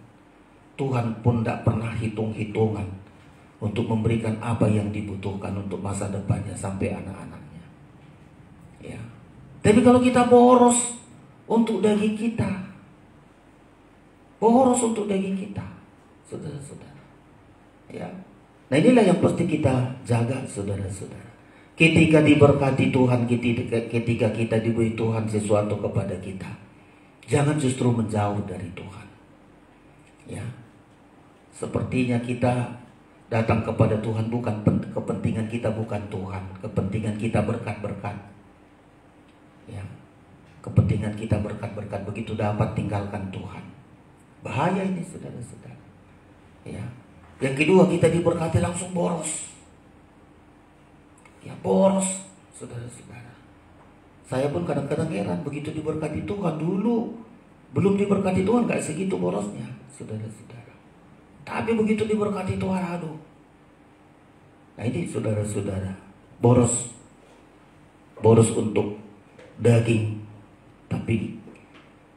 Tuhan pun tidak pernah hitung-hitungan untuk memberikan apa yang dibutuhkan untuk masa depannya sampai anak-anaknya. Ya. Tapi kalau kita boros untuk daging kita, boros untuk daging kita, saudara-saudara. Ya. Nah inilah yang pasti kita jaga, saudara-saudara. Ketika diberkati Tuhan, ketika kita diberi Tuhan sesuatu kepada kita, jangan justru menjauh dari Tuhan. Ya, sepertinya kita datang kepada Tuhan bukan kepentingan kita, bukan Tuhan, kepentingan kita berkat-berkat. Ya, kepentingan kita berkat-berkat, begitu dapat tinggalkan Tuhan. Bahaya ini, saudara-saudara. Ya, yang kedua, kita diberkati langsung boros. Ya, boros, saudara-saudara. Saya pun kadang-kadang heran, begitu diberkati Tuhan, dulu belum diberkati Tuhan gak segitu borosnya, saudara-saudara. Tapi begitu diberkati Tuhan, aduh. Nah ini saudara-saudara, boros untuk daging, tapi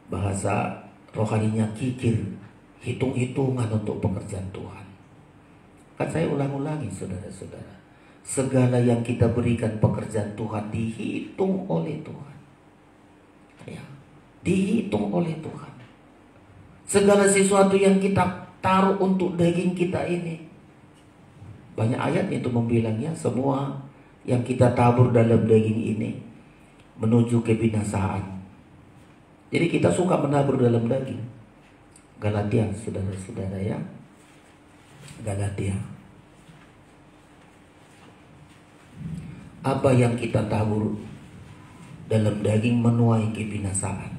bahasa rohaninya kikir, hitung-hitungan untuk pekerjaan Tuhan. Kan saya ulang-ulangi, saudara-saudara, segala yang kita berikan pekerjaan Tuhan dihitung oleh Tuhan. Ya, dihitung oleh Tuhan. Segala sesuatu yang kita taruh untuk daging kita ini, banyak ayat itu membilangnya, semua yang kita tabur dalam daging ini menuju kebinasaan. Jadi kita suka menabur dalam daging. Galatia, saudara-saudara, ya, Galatia. Apa yang kita tabur dalam daging menuai kebinasaan.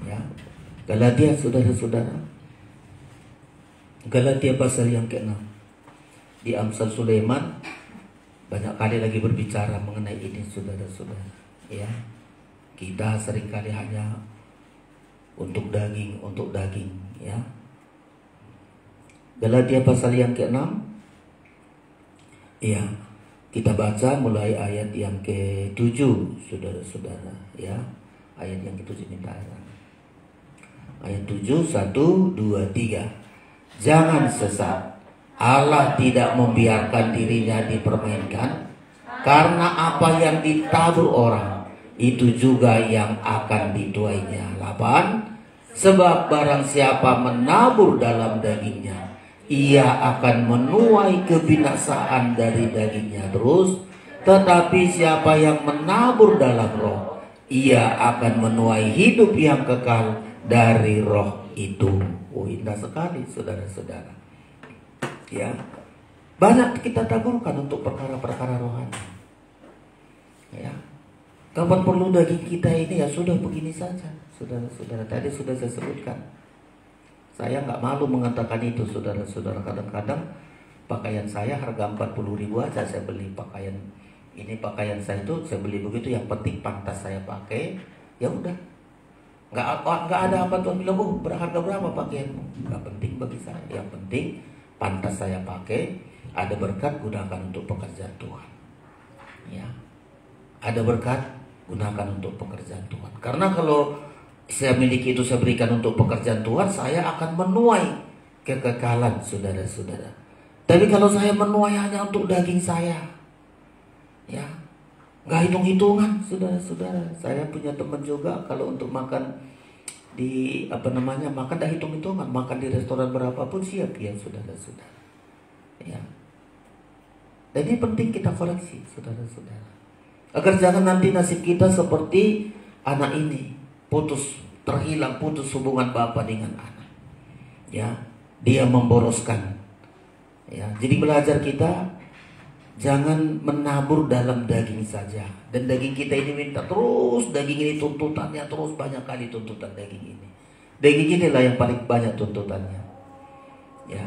Ya, Galatia, saudara-saudara. Galatia pasal yang ke-6. Di Amsal Sulaiman banyak kali lagi berbicara mengenai ini, saudara-saudara. Ya, kita seringkali hanya untuk daging, ya. Galatia pasal yang ke-6. Ya, kita baca mulai ayat yang ke-7, saudara-saudara, ya. Ayat yang ke-7 minta ayat 7, 1, 2, 3. Jangan sesat. Allah tidak membiarkan dirinya dipermainkan, karena apa yang ditabur orang, itu juga yang akan dituainya. 8. Sebab barang siapa menabur dalam dagingnya, ia akan menuai kebinasaan dari dagingnya terus. Tetapi siapa yang menabur dalam roh, ia akan menuai hidup yang kekal dari roh itu. Oh, indah sekali, saudara-saudara. Ya, banyak kita taburkan untuk perkara-perkara rohani. Ya, kapan perlu daging kita ini, ya sudah begini saja, saudara-saudara. Tadi sudah saya sebutkan. Saya nggak malu mengatakan itu, saudara-saudara. Kadang-kadang pakaian saya harga 40.000 aja saya beli pakaian. Ini pakaian saya itu saya beli begitu, yang penting pantas saya pakai. Ya udah, nggak ada apa Tuhan bilang, oh berharga berapa pakaianmu. Nggak penting bagi saya. Yang penting pantas saya pakai, ada berkat, gunakan untuk pekerjaan Tuhan. Ya, ada berkat, gunakan untuk pekerjaan Tuhan. Karena kalau saya miliki itu, saya berikan untuk pekerjaan Tuhan, saya akan menuai kekekalan, saudara-saudara. Tapi kalau saya menuai hanya untuk daging saya, ya, nggak hitung-hitungan, saudara-saudara. Saya punya teman juga, kalau untuk makan di makan dah hitung-hitungan, makan di restoran berapapun siap ya, saudara-saudara. Ya. Dan ini penting kita koreksi, saudara-saudara, agar jangan nanti nasib kita seperti anak ini, putus hubungan bapa dengan anak. Ya, dia memboroskan. Ya, jadi belajar kita jangan menabur dalam daging saja. Dan daging kita ini minta terus, daging ini tuntutannya terus, banyak kali tuntutan daging ini. Daging inilah yang paling banyak tuntutannya. Ya,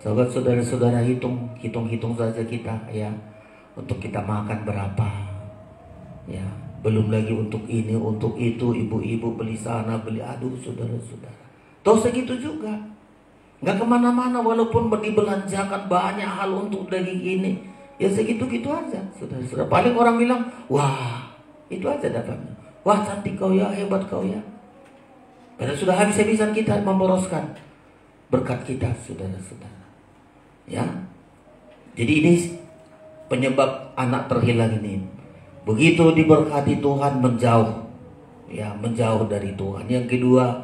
saudara-saudara, hitung saja kita, ya, untuk kita makan berapa. Ya, belum lagi untuk ini, untuk itu, ibu-ibu beli sana, beli, aduh, saudara-saudara. Toh segitu juga, nggak kemana-mana, walaupun dibelanjakan banyak hal untuk daging ini, ya segitu-gitu aja, saudara-saudara. Paling orang bilang, wah, itu aja dapatnya. Wah, cantik kau ya, hebat kau ya. Padahal sudah habis-habisan kita memboroskan berkat kita, saudara-saudara. Ya, jadi ini penyebab anak terhilang ini. Begitu diberkati Tuhan, menjauh, ya, menjauh dari Tuhan. Yang kedua,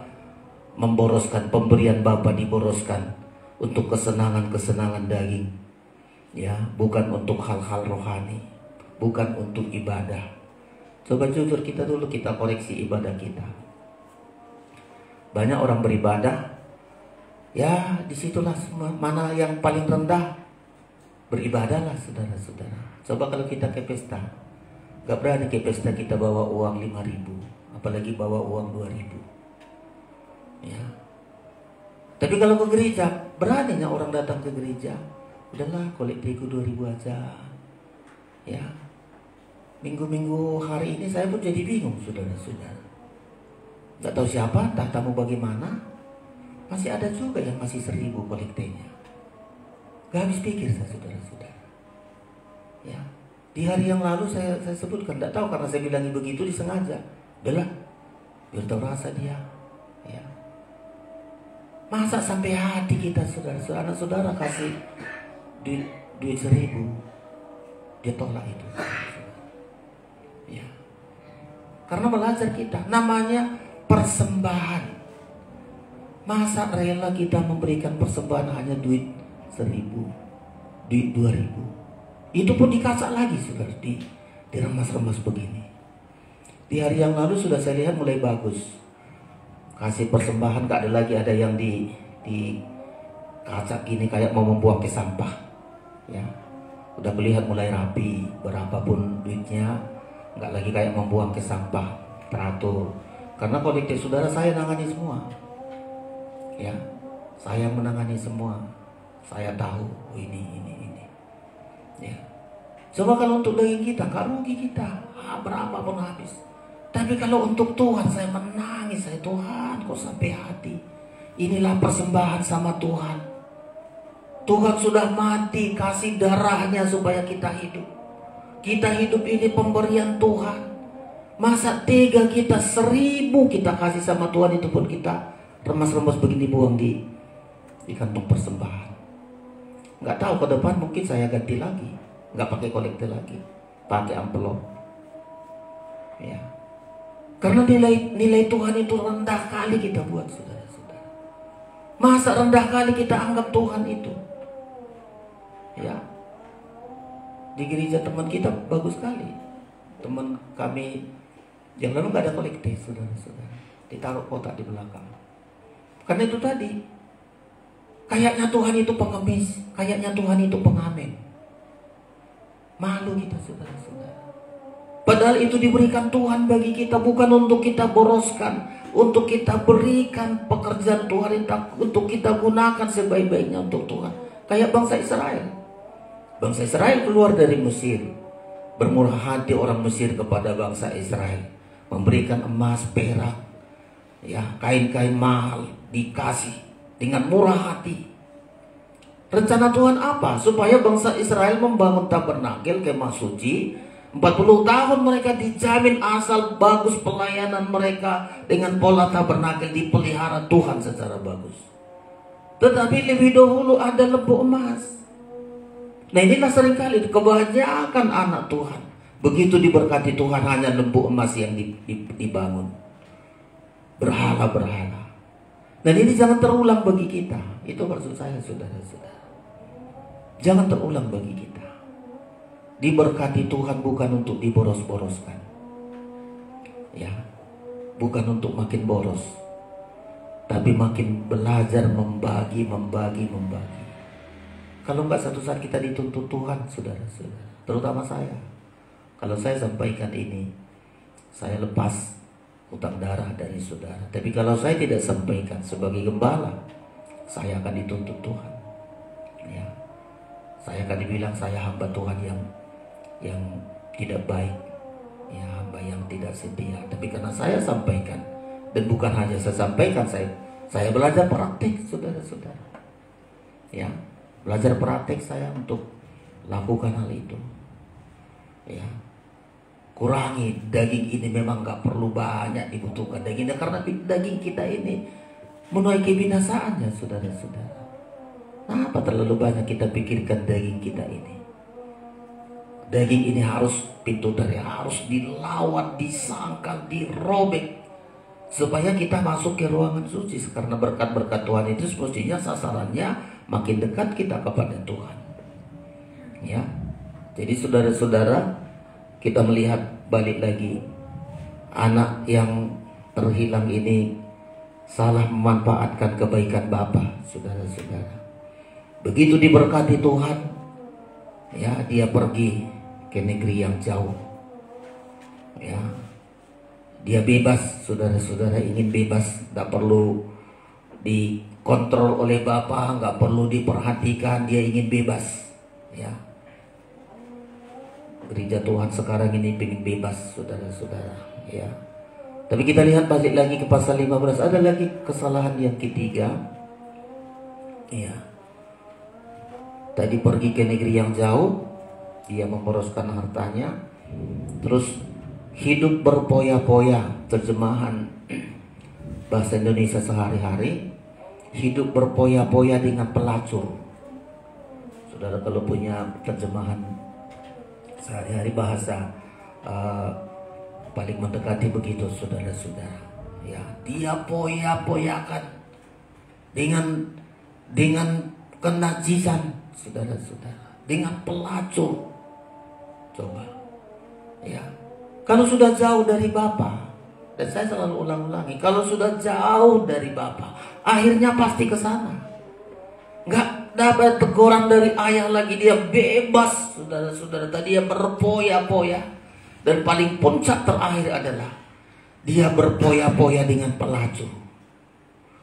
memboroskan pemberian Bapa, diboroskan untuk kesenangan-kesenangan daging, ya, bukan untuk hal-hal rohani, bukan untuk ibadah. Coba jujur kita dulu, kita koreksi ibadah kita. Banyak orang beribadah, ya disitulah mana yang paling rendah, beribadahlah saudara-saudara. Coba kalau kita ke pesta, gak berani ke pesta kita bawa uang 5.000, apalagi bawa uang 2.000, ya. Tapi kalau ke gereja, beraninya orang datang ke gereja, udahlah kolektiku 2.000 aja, ya. Minggu-minggu hari ini saya pun jadi bingung, saudara-saudara. Gak tahu siapa, entah tamu bagaimana. Masih ada juga yang masih 1.000 kolektenya. Gak habis pikir saya, saudara-saudara. Ya, di hari yang lalu saya sebutkan, gak tahu karena saya bilang begitu disengaja. Udahlah, biar tahu rasa dia. Ya. Masa sampai hati kita, saudara-saudara, anak saudara kasih duit 1.000, dia tolak itu. Ya. Karena belajar kita, namanya persembahan. Masa rela kita memberikan persembahan hanya duit 1.000, duit 2.000? Itu pun dikasak lagi, saudara, diremas-remas begini. Di hari yang lalu sudah saya lihat mulai bagus. Kasih persembahan gak ada lagi, ada yang di kaca gini kayak mau membuang ke sampah. Ya. Udah melihat mulai rapi, berapapun duitnya, nggak lagi kayak membuang ke sampah, teratur. Karena kolektif saudara saya nangani semua, ya, saya menangani semua. Saya tahu, oh ini, ya. Coba kalau untuk daging kita, nggak rugi kita, berapapun habis. Tapi kalau untuk Tuhan, saya menangis, saya Tuhan, kok sampai hati. Inilah persembahan sama Tuhan. Tuhan sudah mati, kasih darahnya supaya kita hidup. Kita hidup ini pemberian Tuhan. Masa tega kita 1.000 kita kasih sama Tuhan, itu pun kita remas-remas begini buang di kantong persembahan. Nggak tahu ke depan mungkin saya ganti lagi, nggak pakai kolektor lagi, pakai amplop. Ya. Karena nilai Tuhan itu rendah kali kita buat, saudara-saudara. Masa rendah kali kita anggap Tuhan itu. Ya. Di gereja teman kita bagus sekali. Teman kami yang lalu gak ada kolektif, saudara-saudara. Ditaruh kotak di belakang. Karena itu tadi, kayaknya Tuhan itu pengemis, kayaknya Tuhan itu pengamen. Malu kita, saudara-saudara. Padahal itu diberikan Tuhan bagi kita, bukan untuk kita boroskan, untuk kita berikan pekerjaan Tuhan, untuk kita gunakan sebaik-baiknya untuk Tuhan. Kayak bangsa Israel. Bangsa Israel keluar dari Mesir. Bermurah hati orang Mesir kepada bangsa Israel, memberikan emas, perak, ya, kain-kain mahal, dikasih dengan murah hati. Rencana Tuhan apa? Supaya bangsa Israel membangun tabernakel, kemah suci. 40 tahun mereka dijamin asal bagus pelayanan mereka dengan pola tabernakel dipelihara Tuhan secara bagus. Tetapi lebih dahulu ada lembu emas. Nah, inilah seringkali kebanyakan anak Tuhan begitu diberkati Tuhan hanya lembu emas yang dibangun, berhala-berhala. Dan ini jangan terulang bagi kita. Itu maksud saya, saudara-saudara. Jangan terulang bagi kita. Diberkati Tuhan bukan untuk diboros-boroskan, ya, bukan untuk makin boros, tapi makin belajar membagi. Kalau enggak satu saat kita dituntut Tuhan, saudara-saudara, terutama saya. Kalau saya sampaikan ini, saya lepas hutang darah dari saudara. Tapi kalau saya tidak sampaikan sebagai gembala, saya akan dituntut Tuhan. Ya, saya akan dibilang saya hamba Tuhan yang tidak baik, ya, hamba yang tidak setia. Tapi karena saya sampaikan, dan bukan hanya saya sampaikan, saya belajar praktik, saudara-saudara. Ya. Belajar praktek saya untuk lakukan hal itu. Ya. Kurangi daging ini, memang gak perlu banyak dibutuhkan dagingnya, karena daging kita ini menuai kebinasaannya, saudara-saudara. Kenapa terlalu banyak kita pikirkan daging kita ini? Daging ini harus pintu dari harus dilawan, disangkal, dirobek supaya kita masuk ke ruangan suci. Karena berkat-berkat Tuhan itu semestinya sasarannya makin dekat kita kepada Tuhan. Ya. Jadi saudara-saudara, kita melihat balik lagi, anak yang terhilang ini salah memanfaatkan kebaikan Bapa, saudara-saudara. Begitu diberkati Tuhan, ya, dia pergi ke negeri yang jauh. Ya. Dia bebas, saudara-saudara, ingin bebas, nggak perlu dikontrol oleh Bapa, nggak perlu diperhatikan, dia ingin bebas. Ya. Gereja Tuhan sekarang ini ingin bebas, saudara-saudara. Ya. Tapi kita lihat balik lagi ke pasal 15, ada lagi kesalahan yang ketiga. Ya. Tadi pergi ke negeri yang jauh, dia memboroskan hartanya, terus hidup berpoya-poya. Terjemahan bahasa Indonesia sehari-hari, hidup berpoya-poya dengan pelacur. Saudara kalau punya terjemahan sehari-hari bahasa paling mendekati begitu, saudara-saudara. Ya, dia poya-poyakan dengan kenajisan, saudara-saudara, dengan pelacur. Coba, ya. Kalau sudah jauh dari Bapa, dan saya selalu ulang-ulangi, kalau sudah jauh dari Bapa, akhirnya pasti ke sana. Nggak dapat teguran dari ayah lagi, dia bebas, saudara-saudara. Tadi dia berpoya-poya, dan paling puncak terakhir adalah dia berpoya-poya dengan pelacur.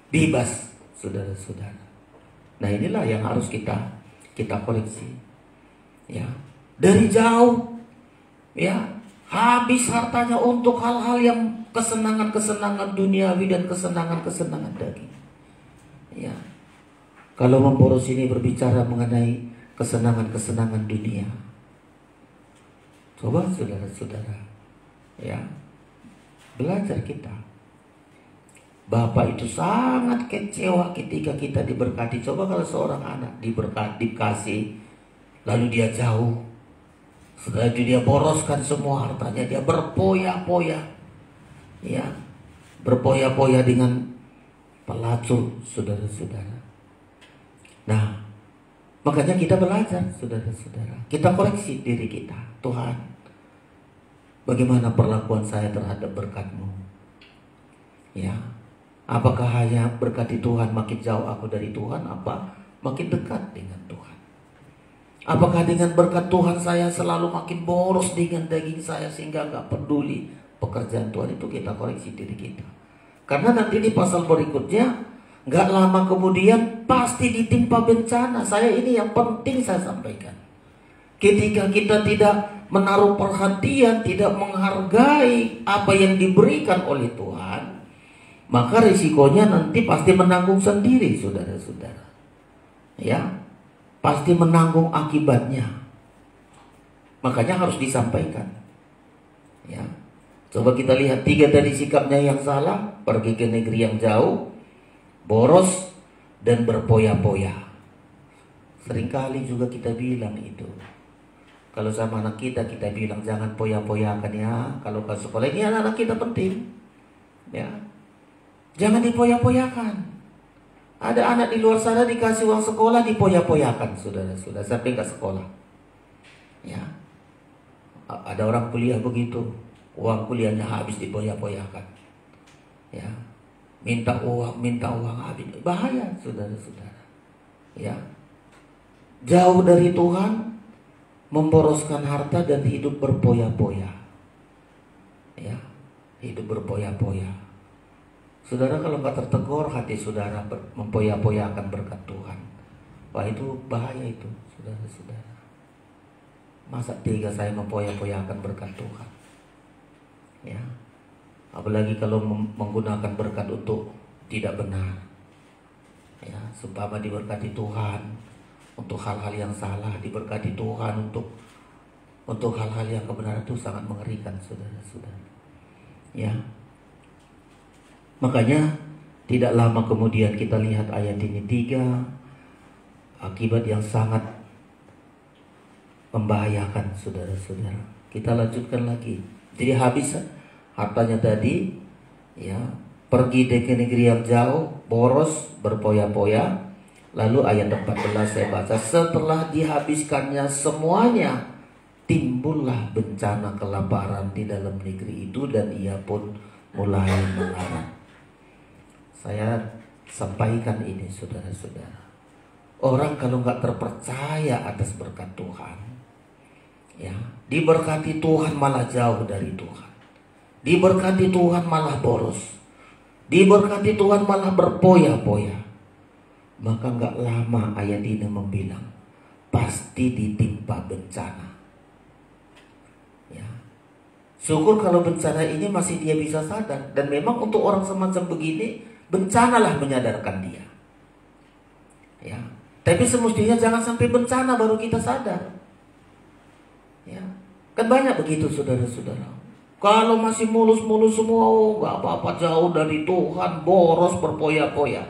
Bebas, saudara-saudara. Nah, inilah yang harus kita koreksi. Ya, dari jauh, ya, habis hartanya untuk hal-hal yang kesenangan-kesenangan duniawi dan kesenangan-kesenangan daging. Ya. Kalau memboros ini berbicara mengenai kesenangan-kesenangan dunia. Coba saudara-saudara, ya, belajar kita. Bapak itu sangat kecewa ketika kita diberkati. Coba kalau seorang anak diberkati, dikasih, lalu dia jauh. Setelah itu dia boroskan semua hartanya, dia berpoya-poya, ya, berpoya-poya dengan pelacur, saudara-saudara. Nah, makanya kita belajar, saudara-saudara. Kita koreksi diri kita. Tuhan, bagaimana perlakuan saya terhadap berkat-Mu? Ya, apakah hanya berkati Tuhan makin jauh aku dari Tuhan, apa makin dekat dengan Tuhan? Apakah dengan berkat Tuhan saya selalu makin boros dengan daging saya sehingga nggak peduli pekerjaan Tuhan? Itu kita koreksi diri kita. Karena nanti di pasal berikutnya, nggak lama kemudian pasti ditimpa bencana. Saya ini yang penting saya sampaikan. Ketika kita tidak menaruh perhatian, tidak menghargai apa yang diberikan oleh Tuhan, maka risikonya nanti pasti menanggung sendiri, saudara-saudara. Ya, pasti menanggung akibatnya. Makanya harus disampaikan. Ya, coba kita lihat 3 tadi sikapnya yang salah: pergi ke negeri yang jauh, boros, dan berpoya-poya. Seringkali juga kita bilang itu. Kalau sama anak kita bilang jangan poya-poyakan ya. Kalau ke sekolah, ini anak-anak kita penting, ya, jangan dipoya-poyakan. Ada anak di luar sana dikasih uang sekolah, dipoya-poyakan, saudara-saudara, sampai nggak sekolah. Ya, ada orang kuliah begitu, uang kuliahnya habis dipoya-poyakan. Ya, minta uang habis. Bahaya, saudara-saudara. Ya, jauh dari Tuhan, memboroskan harta dan hidup berpoya-poya. Ya, hidup berpoya-poya. Saudara, kalau nggak tertegur, hati saudara mempoya-poyakan berkat Tuhan. Wah, itu bahaya itu, saudara-saudara. Masa tega saya mempoya-poyakan berkat Tuhan? Ya, apalagi kalau menggunakan berkat untuk tidak benar. Ya, seumpama diberkati Tuhan untuk hal-hal yang salah, diberkati Tuhan untuk hal-hal yang kebenaran, itu sangat mengerikan, saudara-saudara. Ya, makanya tidak lama kemudian kita lihat ayat ini 3 akibat yang sangat membahayakan, saudara-saudara. Kita lanjutkan lagi. Jadi habis hartanya tadi, ya, pergi ke negeri yang jauh, boros, berpoya-poya. Lalu ayat 14 saya baca, setelah dihabiskannya semuanya, timbullah bencana kelaparan di dalam negeri itu dan ia pun mulai melarat. Saya sampaikan ini saudara-saudara. Orang kalau nggak terpercaya atas berkat Tuhan, ya, diberkati Tuhan malah jauh dari Tuhan. Diberkati Tuhan malah boros. Diberkati Tuhan malah berpoya-poya. Maka nggak lama ayat ini membilang, pasti ditimpa bencana. Ya. Syukur kalau bencana ini masih dia bisa sadar. Dan memang untuk orang semacam begini, bencanalah menyadarkan dia. Ya. Tapi semestinya jangan sampai bencana baru kita sadar. Ya. Kan banyak begitu saudara-saudara. Kalau masih mulus-mulus semua, nggak apa-apa, jauh dari Tuhan, boros, berpoya-poya.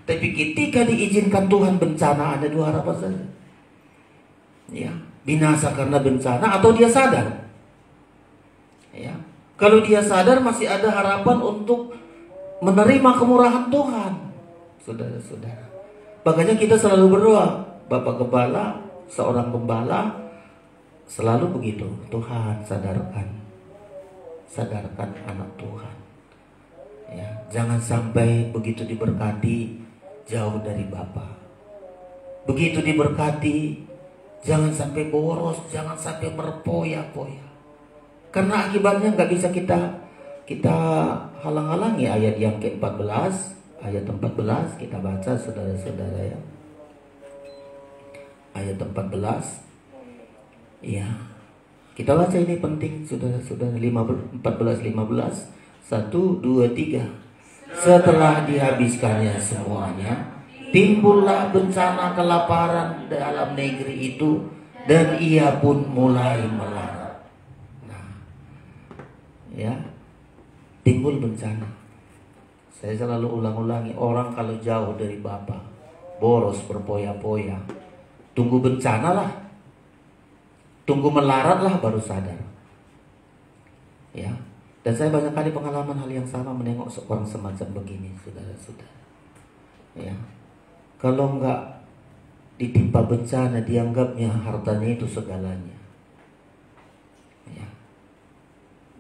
Tapi ketika diizinkan Tuhan bencana, ada dua harapan saja. Ya, binasa karena bencana atau dia sadar. Ya, kalau dia sadar masih ada harapan untuk menerima kemurahan Tuhan, saudara-saudara. Makanya kita selalu berdoa, Bapak Gembala, seorang gembala, selalu begitu. Tuhan sadarkan anak Tuhan. Ya, jangan sampai begitu diberkati jauh dari Bapa. Begitu diberkati, jangan sampai boros, jangan sampai berpoya-poya. Karena akibatnya nggak bisa kita halang-halangi. Ayat yang ke-14, ayat 14 kita baca saudara-saudara ya. Ayat 14. Ya. Kita baca ini penting saudara-saudara. 14-15. 1, 2, 3. Setelah dihabiskannya semuanya, timbullah bencana kelaparan dalam negeri itu dan ia pun mulai melarat. Nah, ya, timbul bencana. Saya selalu ulang-ulangi, orang kalau jauh dari Bapa, boros, berpoya-poya, tunggu bencana lah, tunggu melarat lah baru sadar. Ya. Dan saya banyak kali pengalaman hal yang sama menengok seorang semacam begini, saudara-saudara. Ya, kalau nggak ditimpa bencana, dianggapnya hartanya itu segalanya. Ya,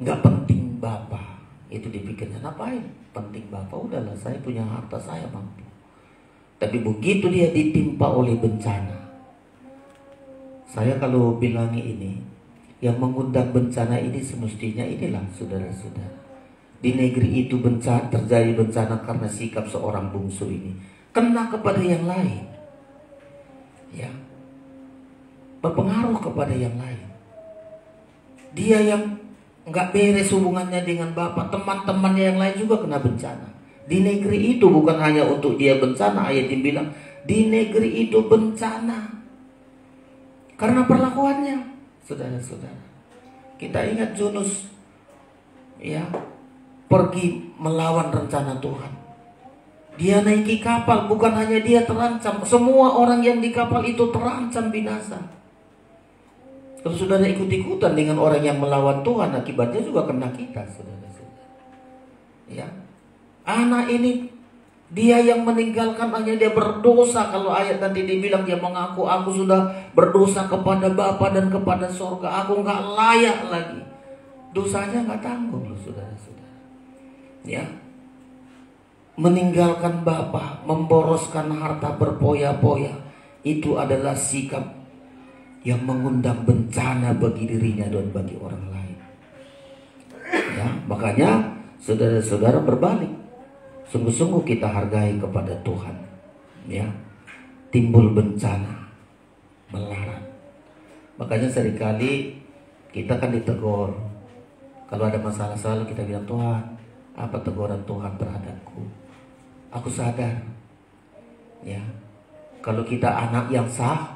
nggak penting Bapak, itu dipikirnya ngapain? Penting Bapak, udahlah saya punya harta, saya mampu. Tapi begitu dia ditimpa oleh bencana, saya kalau bilangi ini, yang mengundang bencana ini semestinya inilah saudara-saudara. Di negeri itu terjadi bencana karena sikap seorang bungsu ini kena kepada yang lain. Ya. Berpengaruh kepada yang lain. Dia yang nggak beres hubungannya dengan Bapak, teman-temannya yang lain juga kena bencana. Di negeri itu bukan hanya untuk dia bencana, ayat yang bilang di negeri itu bencana karena perlakuannya. Saudara-saudara, kita ingat Yunus, ya, pergi melawan rencana Tuhan. Dia naiki kapal, bukan hanya dia terancam, semua orang yang di kapal itu terancam binasa. Kalau saudara ikut-ikutan dengan orang yang melawan Tuhan, akibatnya juga kena kita, saudara-saudara. Ya, anak ini dia yang meninggalkan, hanya dia berdosa. Kalau ayat nanti dibilang dia mengaku, aku sudah berdosa kepada Bapa dan kepada sorga, aku nggak layak lagi. Dosanya nggak tanggung loh saudara-saudara. Ya, meninggalkan Bapa, memboroskan harta, berpoya-poya, itu adalah sikap yang mengundang bencana bagi dirinya dan bagi orang lain. Ya, makanya saudara-saudara berbalik. Sungguh-sungguh kita hargai kepada Tuhan. Ya, timbul bencana, melarat. Makanya seringkali kita kan ditegur. Kalau ada masalah selalu kita bilang, Tuhan, apa teguran Tuhan terhadapku? Aku sadar. Ya, kalau kita anak yang sah,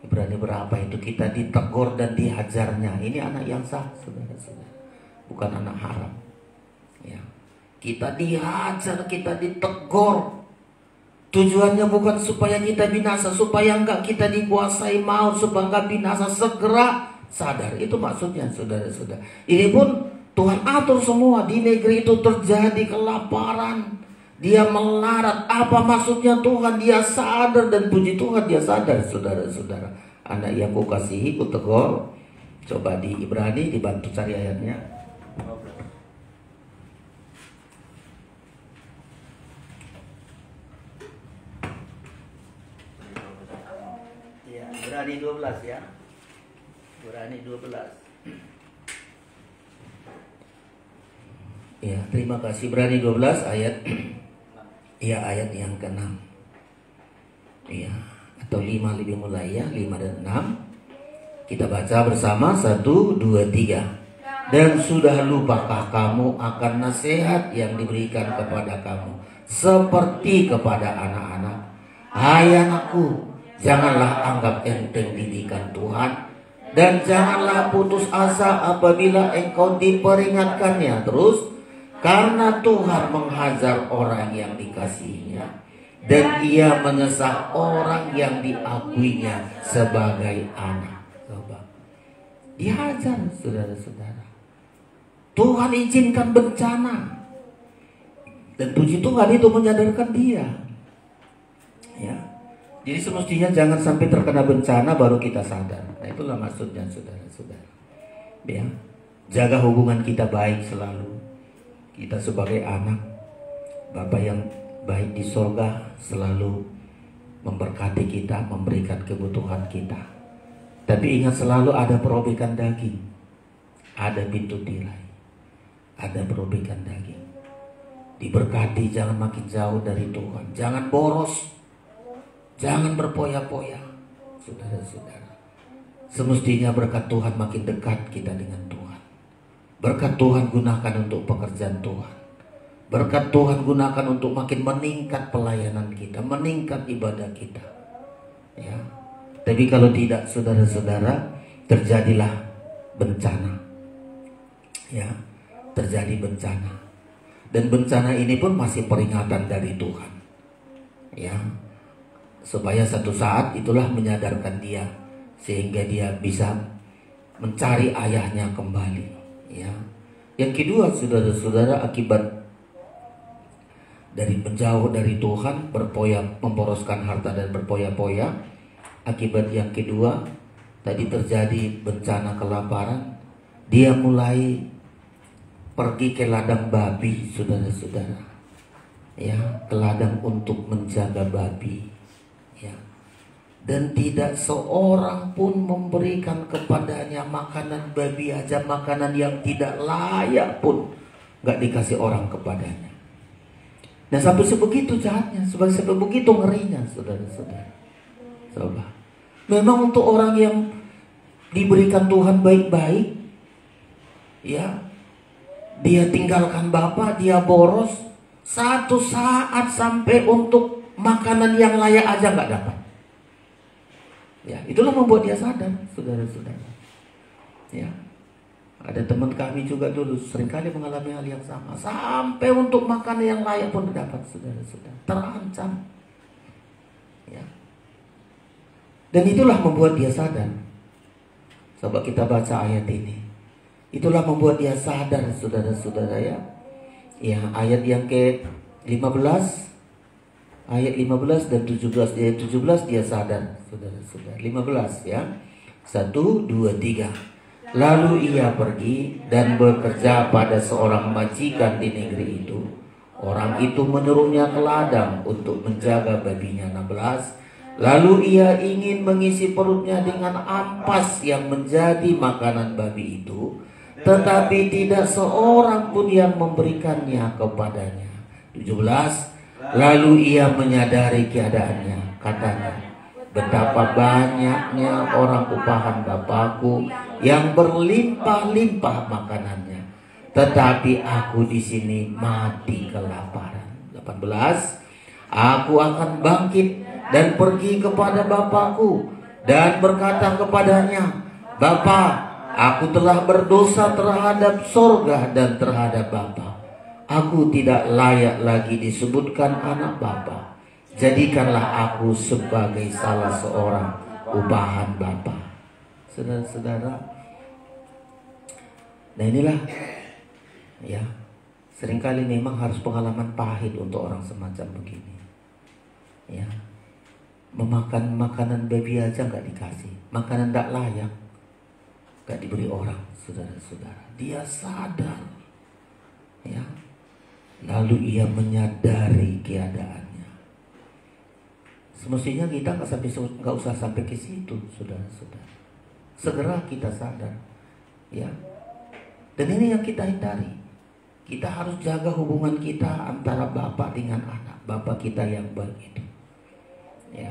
berani berapa itu kita ditegur dan dihajarnya. Ini anak yang sah, saudara-saudara, bukan anak haram. Ya. Kita dihajar, kita ditegur. Tujuannya bukan supaya kita binasa, supaya enggak kita dikuasai maut, supaya enggak binasa, segera sadar. Itu maksudnya saudara-saudara. Ini pun Tuhan atur semua. Di negeri itu terjadi kelaparan. Dia melarat. Apa maksudnya Tuhan? Dia sadar, dan puji Tuhan dia sadar, saudara-saudara. Anak yang ku kasihi, ku tegur. Coba di Ibrani, dibantu cari ayatnya. Ya, Ibrani 12 ya. Ibrani 12. Ya, terima kasih. Ibrani 12 ayat ya, ayat yang ke-6. Ya, atau 5 lebih mulai ya, 5 dan 6. Kita baca bersama 1, 2, 3. Dan sudah lupakah kamu akan nasihat yang diberikan kepada kamu, seperti kepada anak-anak? Hai anakku, janganlah anggap enteng didikan Tuhan, dan janganlah putus asa apabila engkau diperingatkannya. Terus, karena Tuhan menghajar orang yang dikasihinya, dan ia menyesal orang yang diakuinya sebagai anak. Coba, dihajar, saudara-saudara. Tuhan izinkan bencana, dan puji Tuhan itu menyadarkan dia. Ya, jadi semestinya jangan sampai terkena bencana baru kita sadar. Nah, itulah maksudnya, saudara-saudara. Ya, jaga hubungan kita baik selalu. Kita sebagai anak, Bapa yang baik di sorga selalu memberkati kita, memberikan kebutuhan kita. Tapi ingat, selalu ada perobekan daging, ada pintu tirai, ada perobekan daging. Diberkati, jangan makin jauh dari Tuhan. Jangan boros, jangan berpoya-poya, saudara-saudara. Semestinya berkat Tuhan makin dekat kita dengan Tuhan. Berkat Tuhan gunakan untuk pekerjaan Tuhan. Berkat Tuhan gunakan untuk makin meningkat pelayanan kita, meningkat ibadah kita. Ya. Tapi kalau tidak, saudara-saudara, terjadilah bencana. Ya, terjadi bencana. Dan bencana ini pun masih peringatan dari Tuhan. Ya. Supaya satu saat itulah menyadarkan dia, sehingga dia bisa mencari ayahnya kembali. Ya. Yang kedua, saudara-saudara, akibat dari menjauh dari Tuhan, berpoya, memboroskan harta dan berpoya-poya. Akibat yang kedua, tadi terjadi bencana kelaparan. Dia mulai pergi ke ladang babi, saudara-saudara. Ya, ke ladang untuk menjaga babi. Ya. Dan tidak seorang pun memberikan kepadanya makanan babi aja, makanan yang tidak layak pun gak dikasih orang kepadanya. Nah, sampai sebegitu jahatnya, sampai begitu ngerinya, saudara-saudara. Coba, memang untuk orang yang diberikan Tuhan baik-baik, ya, dia tinggalkan Bapa, dia boros, satu saat sampai untuk makanan yang layak aja gak dapat. Ya, itulah membuat dia sadar, saudara-saudara. Ya, ada teman kami juga dulu seringkali mengalami hal yang sama. Sampai untuk makan yang layak pun dapat, saudara-saudara. Terancam. Ya. Dan itulah membuat dia sadar. Coba kita baca ayat ini. Itulah membuat dia sadar, saudara-saudara, ya. Ya, ayat yang ke-15. Ayat 15 dan 17. Ayat 17 dia sadar, saudara-saudara. 15 ya. 1, 2, 3. Lalu ia pergi dan bekerja pada seorang majikan di negeri itu. Orang itu menyuruhnya ke ladang untuk menjaga babinya. 16. Lalu ia ingin mengisi perutnya dengan ampas yang menjadi makanan babi itu, tetapi tidak seorang pun yang memberikannya kepadanya. 17. Lalu ia menyadari keadaannya, katanya, betapa banyaknya orang upahan Bapakku yang berlimpah-limpah makanannya, tetapi aku di sini mati kelaparan. 18. Aku akan bangkit dan pergi kepada Bapakku dan berkata kepadanya, Bapa, aku telah berdosa terhadap sorga dan terhadap Bapa. Aku tidak layak lagi disebutkan anak Bapa. Jadikanlah aku sebagai salah seorang upahan Bapa. Saudara-saudara, nah inilah Ya, seringkali memang harus pengalaman pahit untuk orang semacam begini. Ya, memakan makanan baby aja nggak dikasih, makanan nggak layak nggak diberi orang, saudara-saudara. Dia sadar, ya, lalu ia menyadari keadaannya. Semestinya kita nggak usah sampai ke situ, saudara-saudara. Segera kita sadar, ya. Dan ini yang kita hindari. Kita harus jaga hubungan kita antara bapak dengan anak. Bapak kita yang baik itu, ya,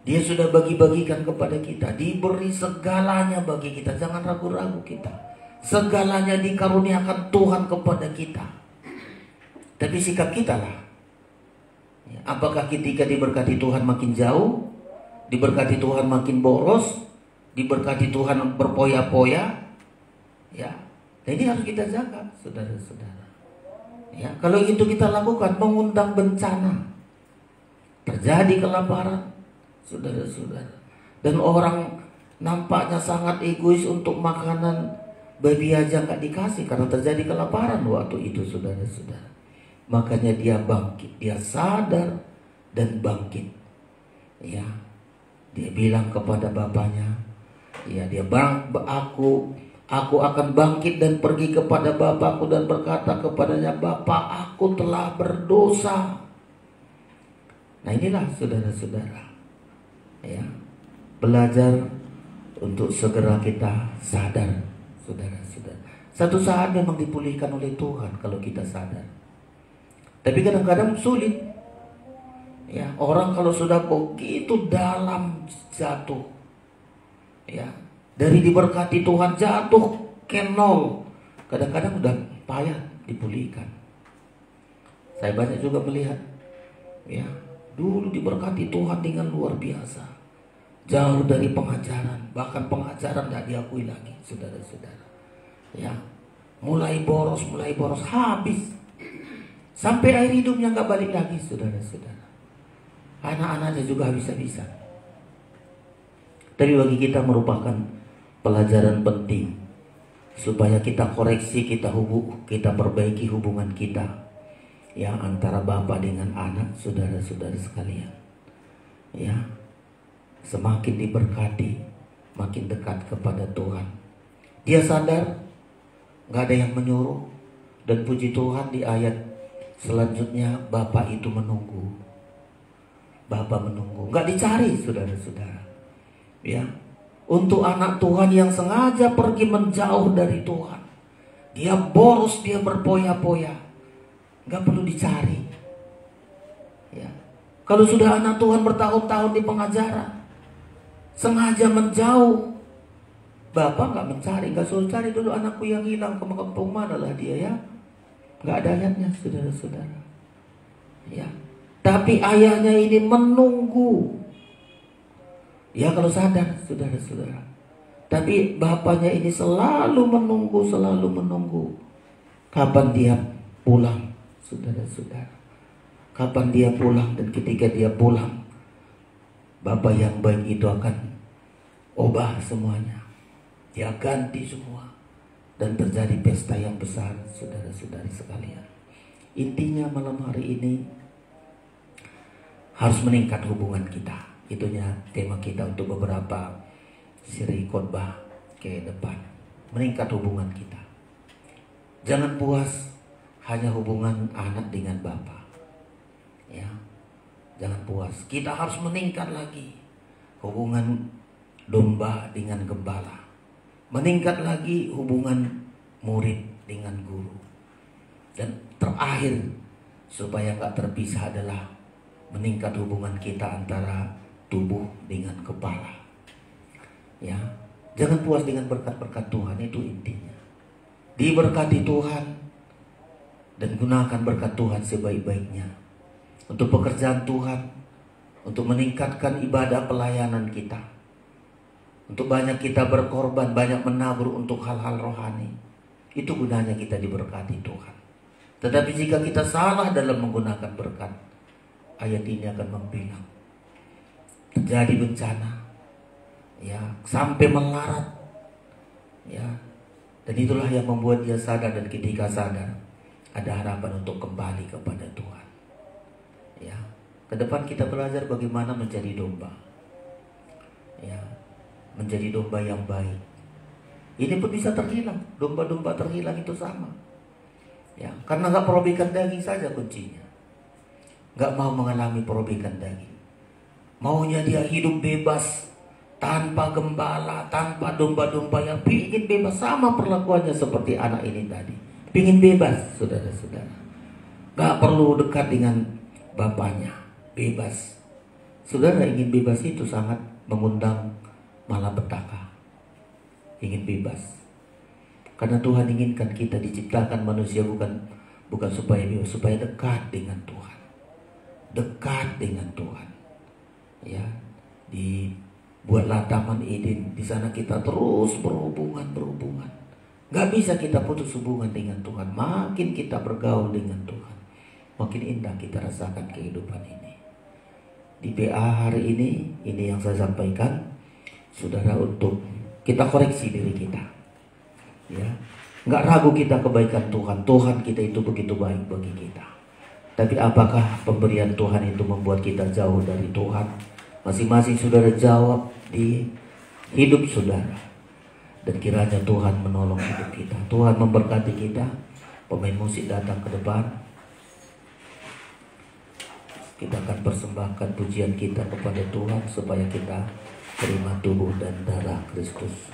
dia sudah bagi-bagikan kepada kita, diberi segalanya bagi kita. Jangan ragu-ragu kita. Segalanya dikaruniakan Tuhan kepada kita. Tapi sikap kita lah, ya, apakah ketika diberkati Tuhan makin jauh, diberkati Tuhan makin boros, diberkati Tuhan berpoya-poya, ya. Nah, ini harus kita jaga, saudara-saudara. Ya, kalau itu kita lakukan, mengundang bencana, terjadi kelaparan, saudara-saudara. Dan orang nampaknya sangat egois untuk makanan babi aja nggak dikasih karena terjadi kelaparan waktu itu, saudara-saudara. Makanya dia bangkit, dia sadar dan bangkit. Ya, dia bilang kepada bapaknya, ya, Aku akan bangkit dan pergi kepada bapakku dan berkata kepadanya, Bapak, aku telah berdosa. Nah, inilah saudara-saudara, ya, belajar untuk segera kita sadar, saudara-saudara. Satu saat memang dipulihkan oleh Tuhan kalau kita sadar. Tapi kadang-kadang sulit. Ya, orang kalau sudah begitu dalam jatuh, ya, dari diberkati Tuhan jatuh ke nol, kadang-kadang udah payah dipulihkan. Saya banyak juga melihat, ya, dulu diberkati Tuhan dengan luar biasa, jauh dari pengajaran, bahkan pengajaran gak diakui lagi, saudara-saudara. Ya, mulai boros, habis, sampai air hidupnya gak balik lagi, saudara-saudara. Anak-anaknya juga habis-habisan. Tapi bagi kita merupakan pelajaran penting supaya kita koreksi, kita perbaiki hubungan kita, ya, antara bapak dengan anak, saudara-saudara sekalian. Ya, semakin diberkati, makin dekat kepada Tuhan. Dia sadar, nggak ada yang menyuruh, dan puji Tuhan di ayat selanjutnya bapak itu menunggu. Bapak menunggu, nggak dicari, saudara-saudara. Ya. Untuk anak Tuhan yang sengaja pergi menjauh dari Tuhan, dia boros, dia berpoya-poya, nggak perlu dicari. Ya. Kalau sudah anak Tuhan bertahun-tahun di pengajaran, sengaja menjauh, bapak nggak mencari, nggak suruh cari dulu anakku yang hilang ke kampung mana lah dia, ya, nggak ada ayatnya, saudara-saudara. Ya. Tapi ayahnya ini menunggu. Ya, kalau sadar, saudara-saudara. Tapi bapaknya ini selalu menunggu. Kapan dia pulang, saudara-saudara. Kapan dia pulang, dan ketika dia pulang, bapak yang baik itu akan ubah semuanya. Dia ganti semua. Dan terjadi pesta yang besar, saudara-saudari sekalian. Intinya malam hari ini harus meningkat hubungan kita. Itunya tema kita untuk beberapa seri khotbah ke depan. Meningkat hubungan kita. Jangan puas hanya hubungan anak dengan bapak. Ya, jangan puas. Kita harus meningkat lagi hubungan domba dengan gembala. Meningkat lagi hubungan murid dengan guru. Dan terakhir, supaya gak terpisah, adalah meningkat hubungan kita antara tubuh dengan kepala. Ya, jangan puas dengan berkat-berkat Tuhan, itu intinya. Diberkati Tuhan dan gunakan berkat Tuhan sebaik-baiknya untuk pekerjaan Tuhan, untuk meningkatkan ibadah pelayanan kita, untuk banyak kita berkorban, banyak menabur untuk hal-hal rohani. Itu gunanya kita diberkati Tuhan. Tetapi jika kita salah dalam menggunakan berkat, ayat ini akan membilang, terjadi bencana, ya, sampai melarat, ya, Dan itulah yang membuat dia sadar, dan ketika sadar ada harapan untuk kembali kepada Tuhan. Ya, ke depan kita belajar bagaimana menjadi domba. Ya, menjadi domba yang baik. Ini pun bisa terhilang. Domba-domba terhilang itu sama. Ya, karena nggak perobekan daging saja kuncinya. Nggak mau mengalami perobekan daging. Maunya dia hidup bebas, tanpa gembala, tanpa domba-domba yang pingin bebas. Sama perlakuannya seperti anak ini tadi. Pingin bebas, saudara-saudara. Nggak perlu dekat dengan bapaknya. Bebas. Saudara, ingin bebas itu sangat mengundang malapetaka. Ingin bebas. Karena Tuhan inginkan kita diciptakan manusia bukan supaya bebas, supaya dekat dengan Tuhan. Dekat dengan Tuhan. Ya, dibuatlah Taman Eden. Di sana kita terus berhubungan. Gak bisa kita putus hubungan dengan Tuhan. Makin kita bergaul dengan Tuhan, makin indah kita rasakan kehidupan ini. Di PA hari ini yang saya sampaikan, saudara, untuk kita koreksi diri kita. Ya, nggak ragu kita kebaikan Tuhan. Tuhan kita itu begitu baik bagi kita. Tapi apakah pemberian Tuhan itu membuat kita jauh dari Tuhan? Masing-masing saudara jawab di hidup saudara. Dan kiranya Tuhan menolong hidup kita. Tuhan memberkati kita. Pemain musik datang ke depan. Kita akan persembahkan pujian kita kepada Tuhan supaya kita terima tubuh dan darah Kristus.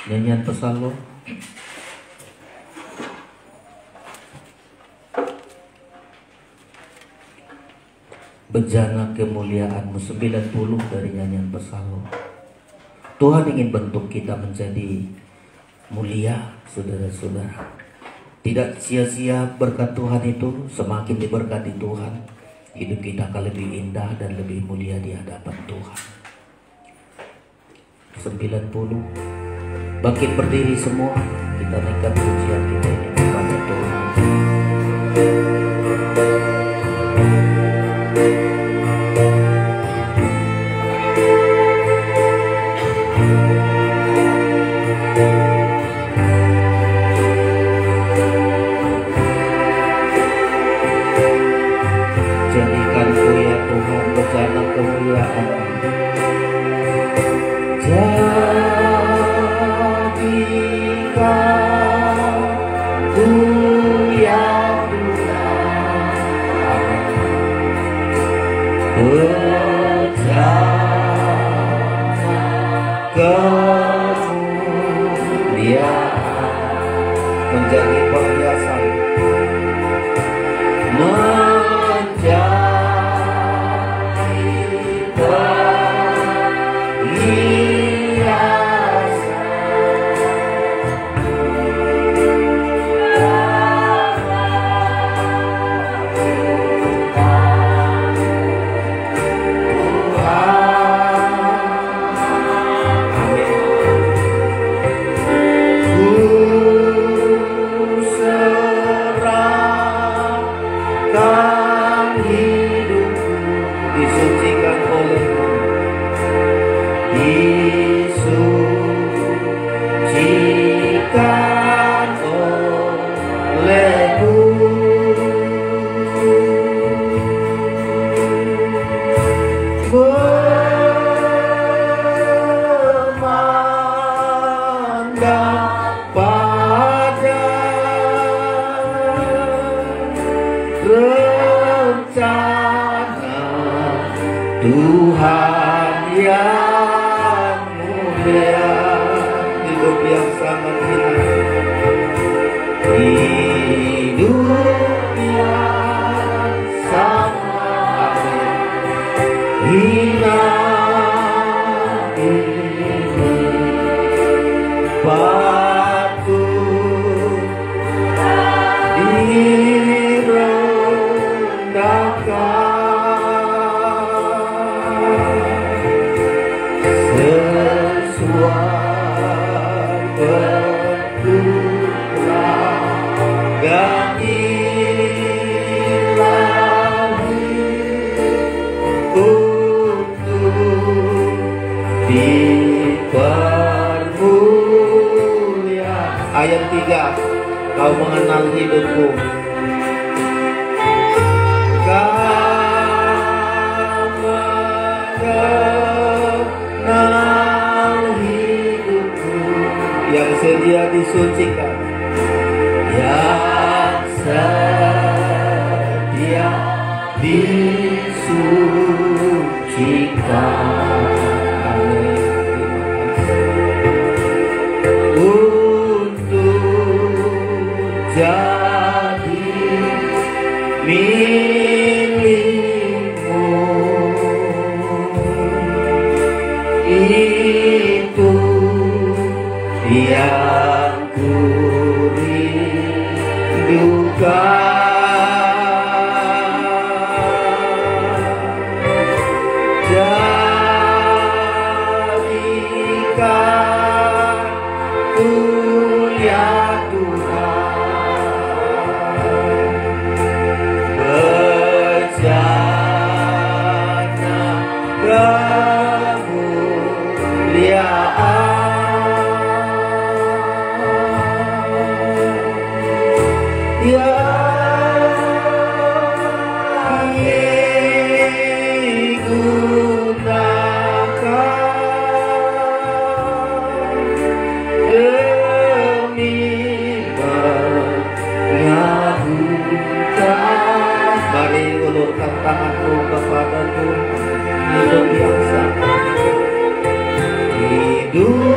Nyanyian Psalm. Bejana kemuliaan-Mu, 90 dari nyanyian Psalm. Tuhan ingin bentuk kita menjadi mulia, saudara-saudara. Tidak sia-sia berkat Tuhan itu. Semakin diberkati Tuhan, hidup kita akan lebih indah dan lebih mulia di hadapan Tuhan. 90. Bangkit berdiri semua. Kita naikkan pujian kita ini kepada Tuhan. Jadikanku ya Tuhan bejana kemuliaan-Mu. Jadikanku ya Tuhan bejana kemuliaan, menjadi perhiasan, Tuhan yang mulia, hidup yang sangat hina, hidup yang sangat hina ini patut direndahkan. Ganti Ayat 3, kau mengenal hidupku. Kau mengenal hidupku yang sedia disucikan, yang sedia disucikan. Jadi milikmu, itu yang ku rindukan. Jadikan ku ya tanganku kepadaku, hidup yang sangat hidup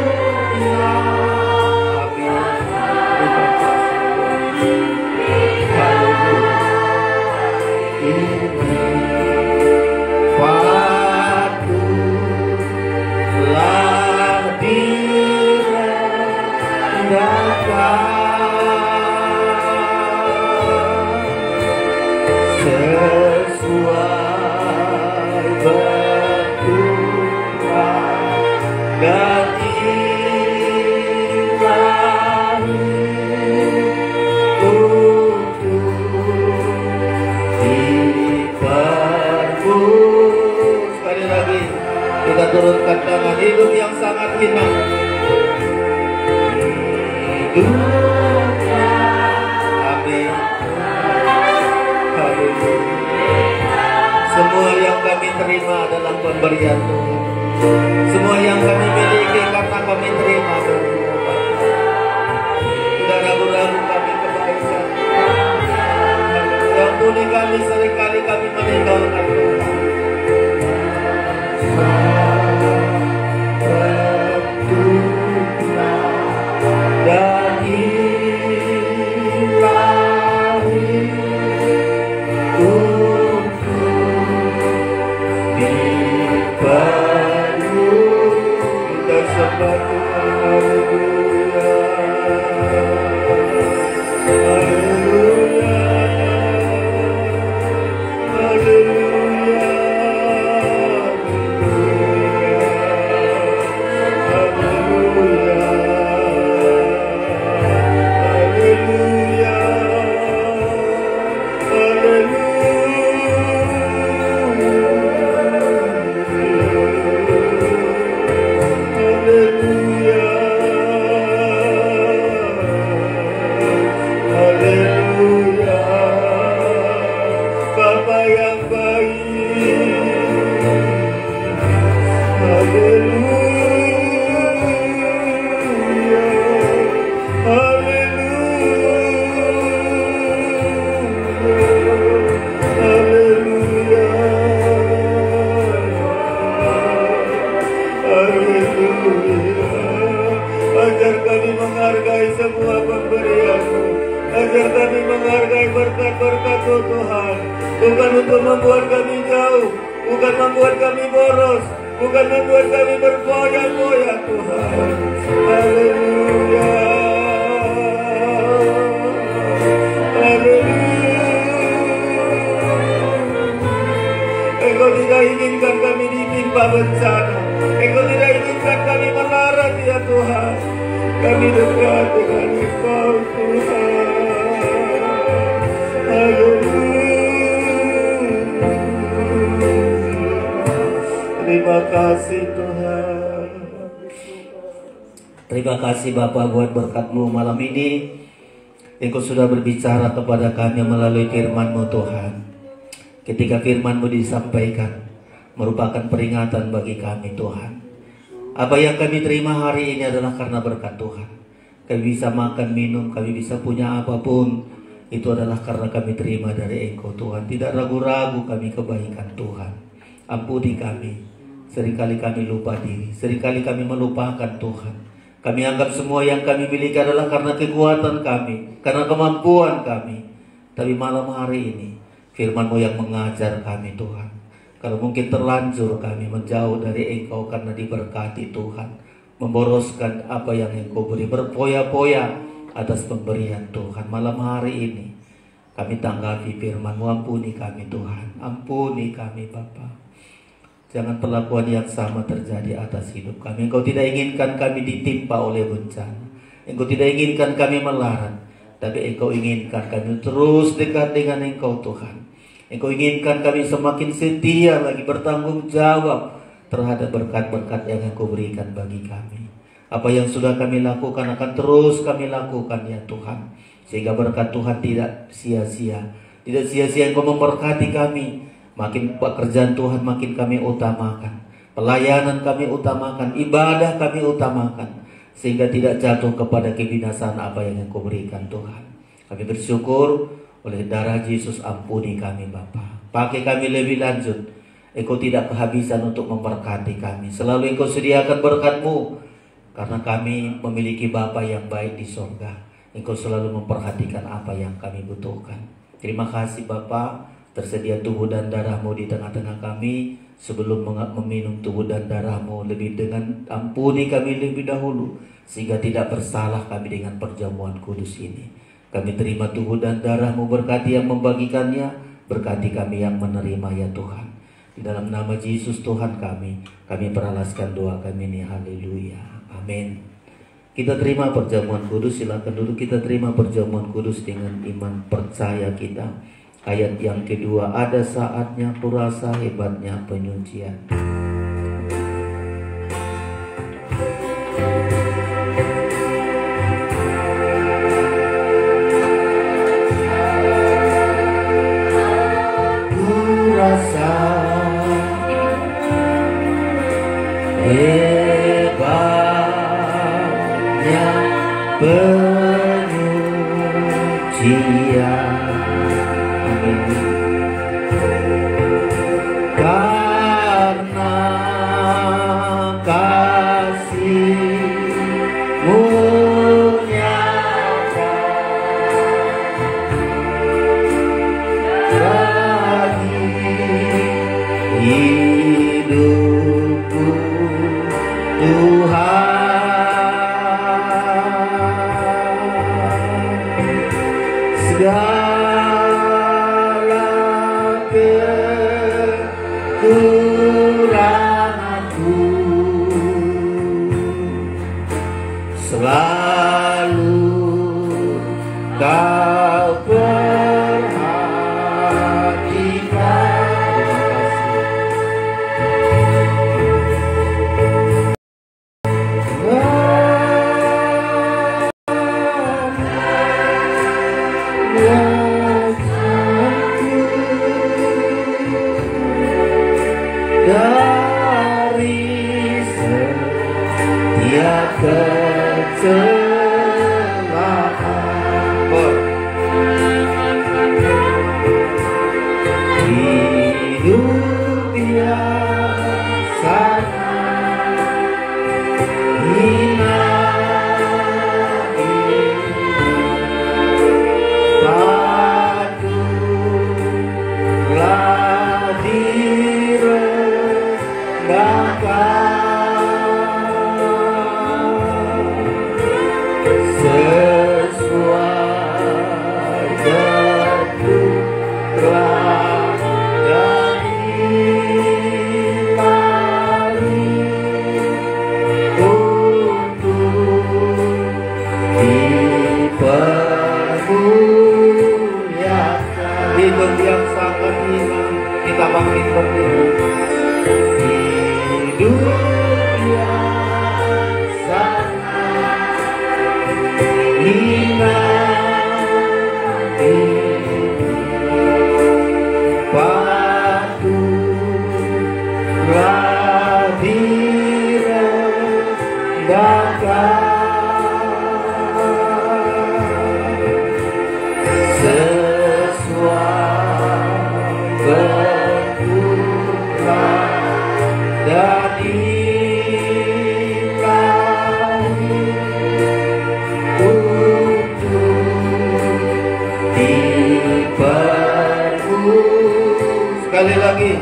patutlah direndahkan. Kita turunkan tangan, hidup yang sangat hina, hidupnya. Amin. Semua yang kami terima adalah pemberian Tuhan. Semua yang kami miliki karena kami terima dari Tuhan. Tidak ragu-ragu kami kebaikan. Yang boleh kami seringkali kami meninggalkan Tuhan. Dan ilahi untuk dipenuhi. Kita sembah Tuhan. Haleluya, haleluya, ajar kami menghargai semua pemberian-Mu, ajar kami menghargai berkat-berkat-Mu Tuhan, bukan untuk membuat kami jauh, bukan membuat kami boros, bukan membuat kami berfoya-foya Tuhan. Haleluya, haleluya. Engkau tidak inginkan kami ditimpa bencana, Engkau tidak inginkan kami melarat ya Tuhan. Kami dekat dengan Engkau Tuhan. Haleluya. Terima kasih Tuhan. Terima kasih Bapak buat berkat-Mu malam ini. Engkau sudah berbicara kepada kami melalui firman-Mu Tuhan. Ketika firman-Mu disampaikan, merupakan peringatan bagi kami Tuhan. Apa yang kami terima hari ini adalah karena berkat Tuhan. Kami bisa makan, minum, kami bisa punya apapun. Itu adalah karena kami terima dari Engkau Tuhan. Tidak ragu-ragu kami kebaikan Tuhan. Ampuni kami. Seringkali kami lupa diri. Seringkali kami melupakan Tuhan. Kami anggap semua yang kami miliki adalah karena kekuatan kami, karena kemampuan kami. Tapi malam hari ini, firman-Mu yang mengajar kami Tuhan. Kalau mungkin terlanjur kami menjauh dari Engkau karena diberkati Tuhan, memboroskan apa yang Engkau beri, berpoya-poya atas pemberian Tuhan. Malam hari ini, kami tanggapi firman-Mu, ampuni kami Tuhan. Ampuni kami Bapa. Jangan perlakuan yang sama terjadi atas hidup kami. Engkau tidak inginkan kami ditimpa oleh bencana. Engkau tidak inginkan kami melarat. Tapi Engkau inginkan kami terus dekat dengan Engkau Tuhan. Engkau inginkan kami semakin setia lagi, bertanggung jawab terhadap berkat-berkat yang Engkau berikan bagi kami. Apa yang sudah kami lakukan akan terus kami lakukan ya Tuhan. Sehingga berkat Tuhan tidak sia-sia. Tidak sia-sia Engkau memberkati kami. Makin pekerjaan Tuhan makin kami utamakan. Pelayanan kami utamakan. Ibadah kami utamakan. Sehingga tidak jatuh kepada kebinasaan apa yang Engkau berikan Tuhan. Kami bersyukur oleh darah Yesus, ampuni kami Bapa. Pakai kami lebih lanjut. Engkau tidak kehabisan untuk memberkati kami. Selalu Engkau sediakan berkat-Mu. Karena kami memiliki Bapa yang baik di surga. Engkau selalu memperhatikan apa yang kami butuhkan. Terima kasih Bapa. Tersedia tubuh dan darah-Mu di tengah-tengah kami. Sebelum meminum tubuh dan darah-Mu, lebih dengan ampuni kami lebih dahulu, sehingga tidak bersalah kami dengan perjamuan kudus ini. Kami terima tubuh dan darah-Mu, berkati yang membagikannya, berkati kami yang menerima ya Tuhan. Di dalam nama Yesus Tuhan kami peralaskan doa kami ini. Haleluya. Amin. Kita terima perjamuan kudus. Silakan duduk. Kita terima perjamuan kudus dengan iman percaya kita. Ayat yang kedua, ada saatnya kurasa hebatnya penyucian. Kurasa hebatnya penyucian. Karena kasih-Mu nyata bagi hidupku Tuhan. Segala kekuranganku selalu Kau perhatikan. Dari setiap kecelakaan hidup biasanya hina ini patutlah sesuai bentuklah dan ilahi untuk dipermuliakan. Hidup yang sangat hina, kita bangkit berdiri. Hidup yang sangat sekali lagi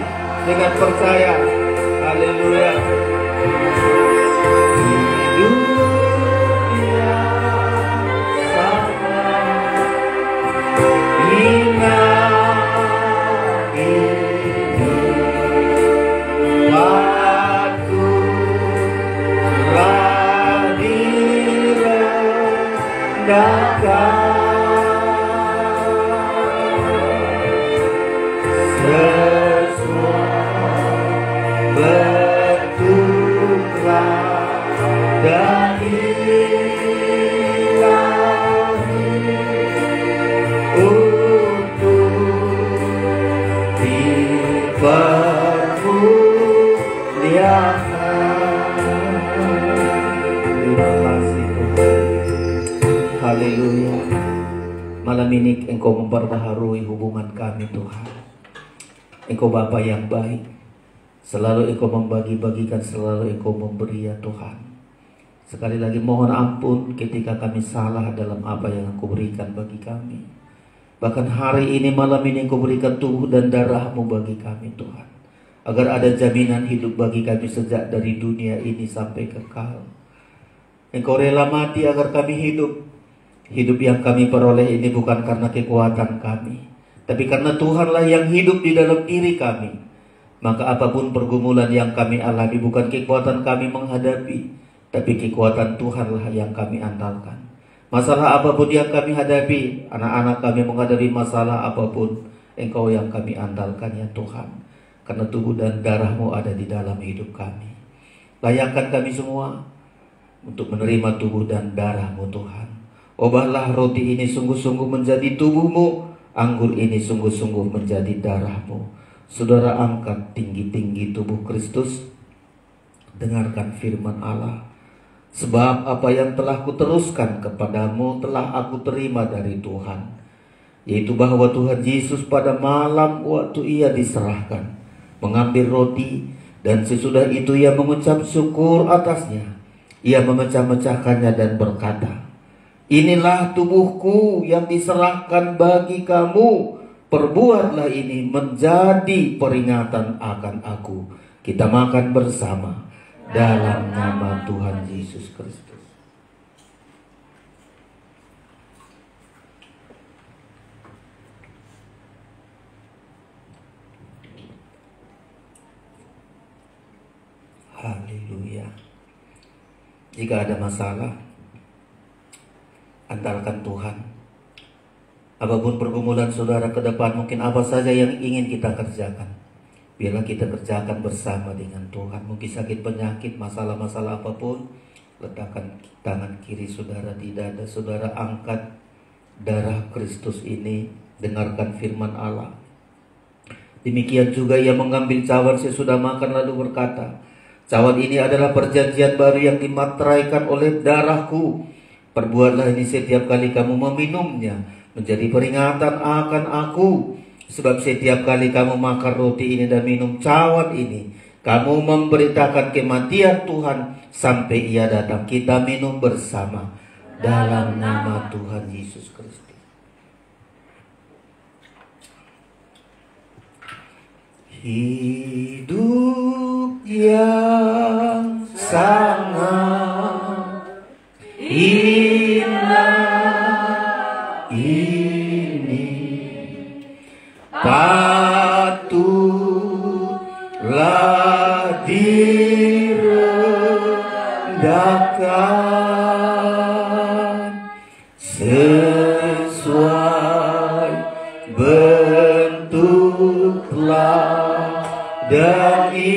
dengan percaya. Haleluya. Haleluya. Malam ini Engkau memperbaharui hubungan kami Tuhan. Engkau Bapa yang baik. Selalu Engkau membagi-bagikan, selalu Engkau memberi ya Tuhan. Sekali lagi mohon ampun ketika kami salah dalam apa yang Engkau berikan bagi kami. Bahkan hari ini, malam ini Engkau berikan tubuh dan darah-Mu bagi kami Tuhan. Agar ada jaminan hidup bagi kami sejak dari dunia ini sampai kekal. Engkau rela mati agar kami hidup. Hidup yang kami peroleh ini bukan karena kekuatan kami, tapi karena Tuhanlah yang hidup di dalam diri kami. Maka apapun pergumulan yang kami alami, bukan kekuatan kami menghadapi, tapi kekuatan Tuhanlah yang kami andalkan. Masalah apapun yang kami hadapi, anak-anak kami menghadapi masalah apapun, Engkau yang kami andalkan ya Tuhan. Karena tubuh dan darah-Mu ada di dalam hidup kami. Layakkan kami semua untuk menerima tubuh dan darah-Mu Tuhan. Obahlah roti ini sungguh-sungguh menjadi tubuh-Mu, anggur ini sungguh-sungguh menjadi darah-Mu. Saudara, angkat tinggi-tinggi tubuh Kristus. Dengarkan firman Allah. Sebab apa yang telah kuteruskan kepadamu telah aku terima dari Tuhan, yaitu bahwa Tuhan Yesus pada malam waktu Ia diserahkan mengambil roti, dan sesudah itu Ia mengucap syukur atasnya. Ia memecah-mecahkannya dan berkata, "Inilah tubuhku yang diserahkan bagi kamu. Perbuatlah ini menjadi peringatan akan aku." Kita makan bersama dalam nama Tuhan Yesus Kristus. Haleluya. Jika ada masalah, andalkan Tuhan. Apapun pergumulan saudara ke depan, mungkin apa saja yang ingin kita kerjakan, biarlah kita kerjakan bersama dengan Tuhan. Mungkin sakit, penyakit, masalah-masalah apapun, letakkan tangan kiri saudara di dada saudara, angkat darah Kristus ini, dengarkan firman Allah. Demikian juga Ia mengambil cawan sesudah makan lalu berkata, "Cawan ini adalah perjanjian baru yang dimateraikan oleh darahku. Perbuatlah ini setiap kali kamu meminumnya, menjadi peringatan akan aku. Sebab setiap kali kamu makan roti ini dan minum cawan ini, kamu memberitakan kematian Tuhan sampai Ia datang." Kita minum bersama dalam nama Tuhan Yesus Kristus. Hidup yang sangat indah ini patutlah direndahkan sesuai bentuklah dan ilahi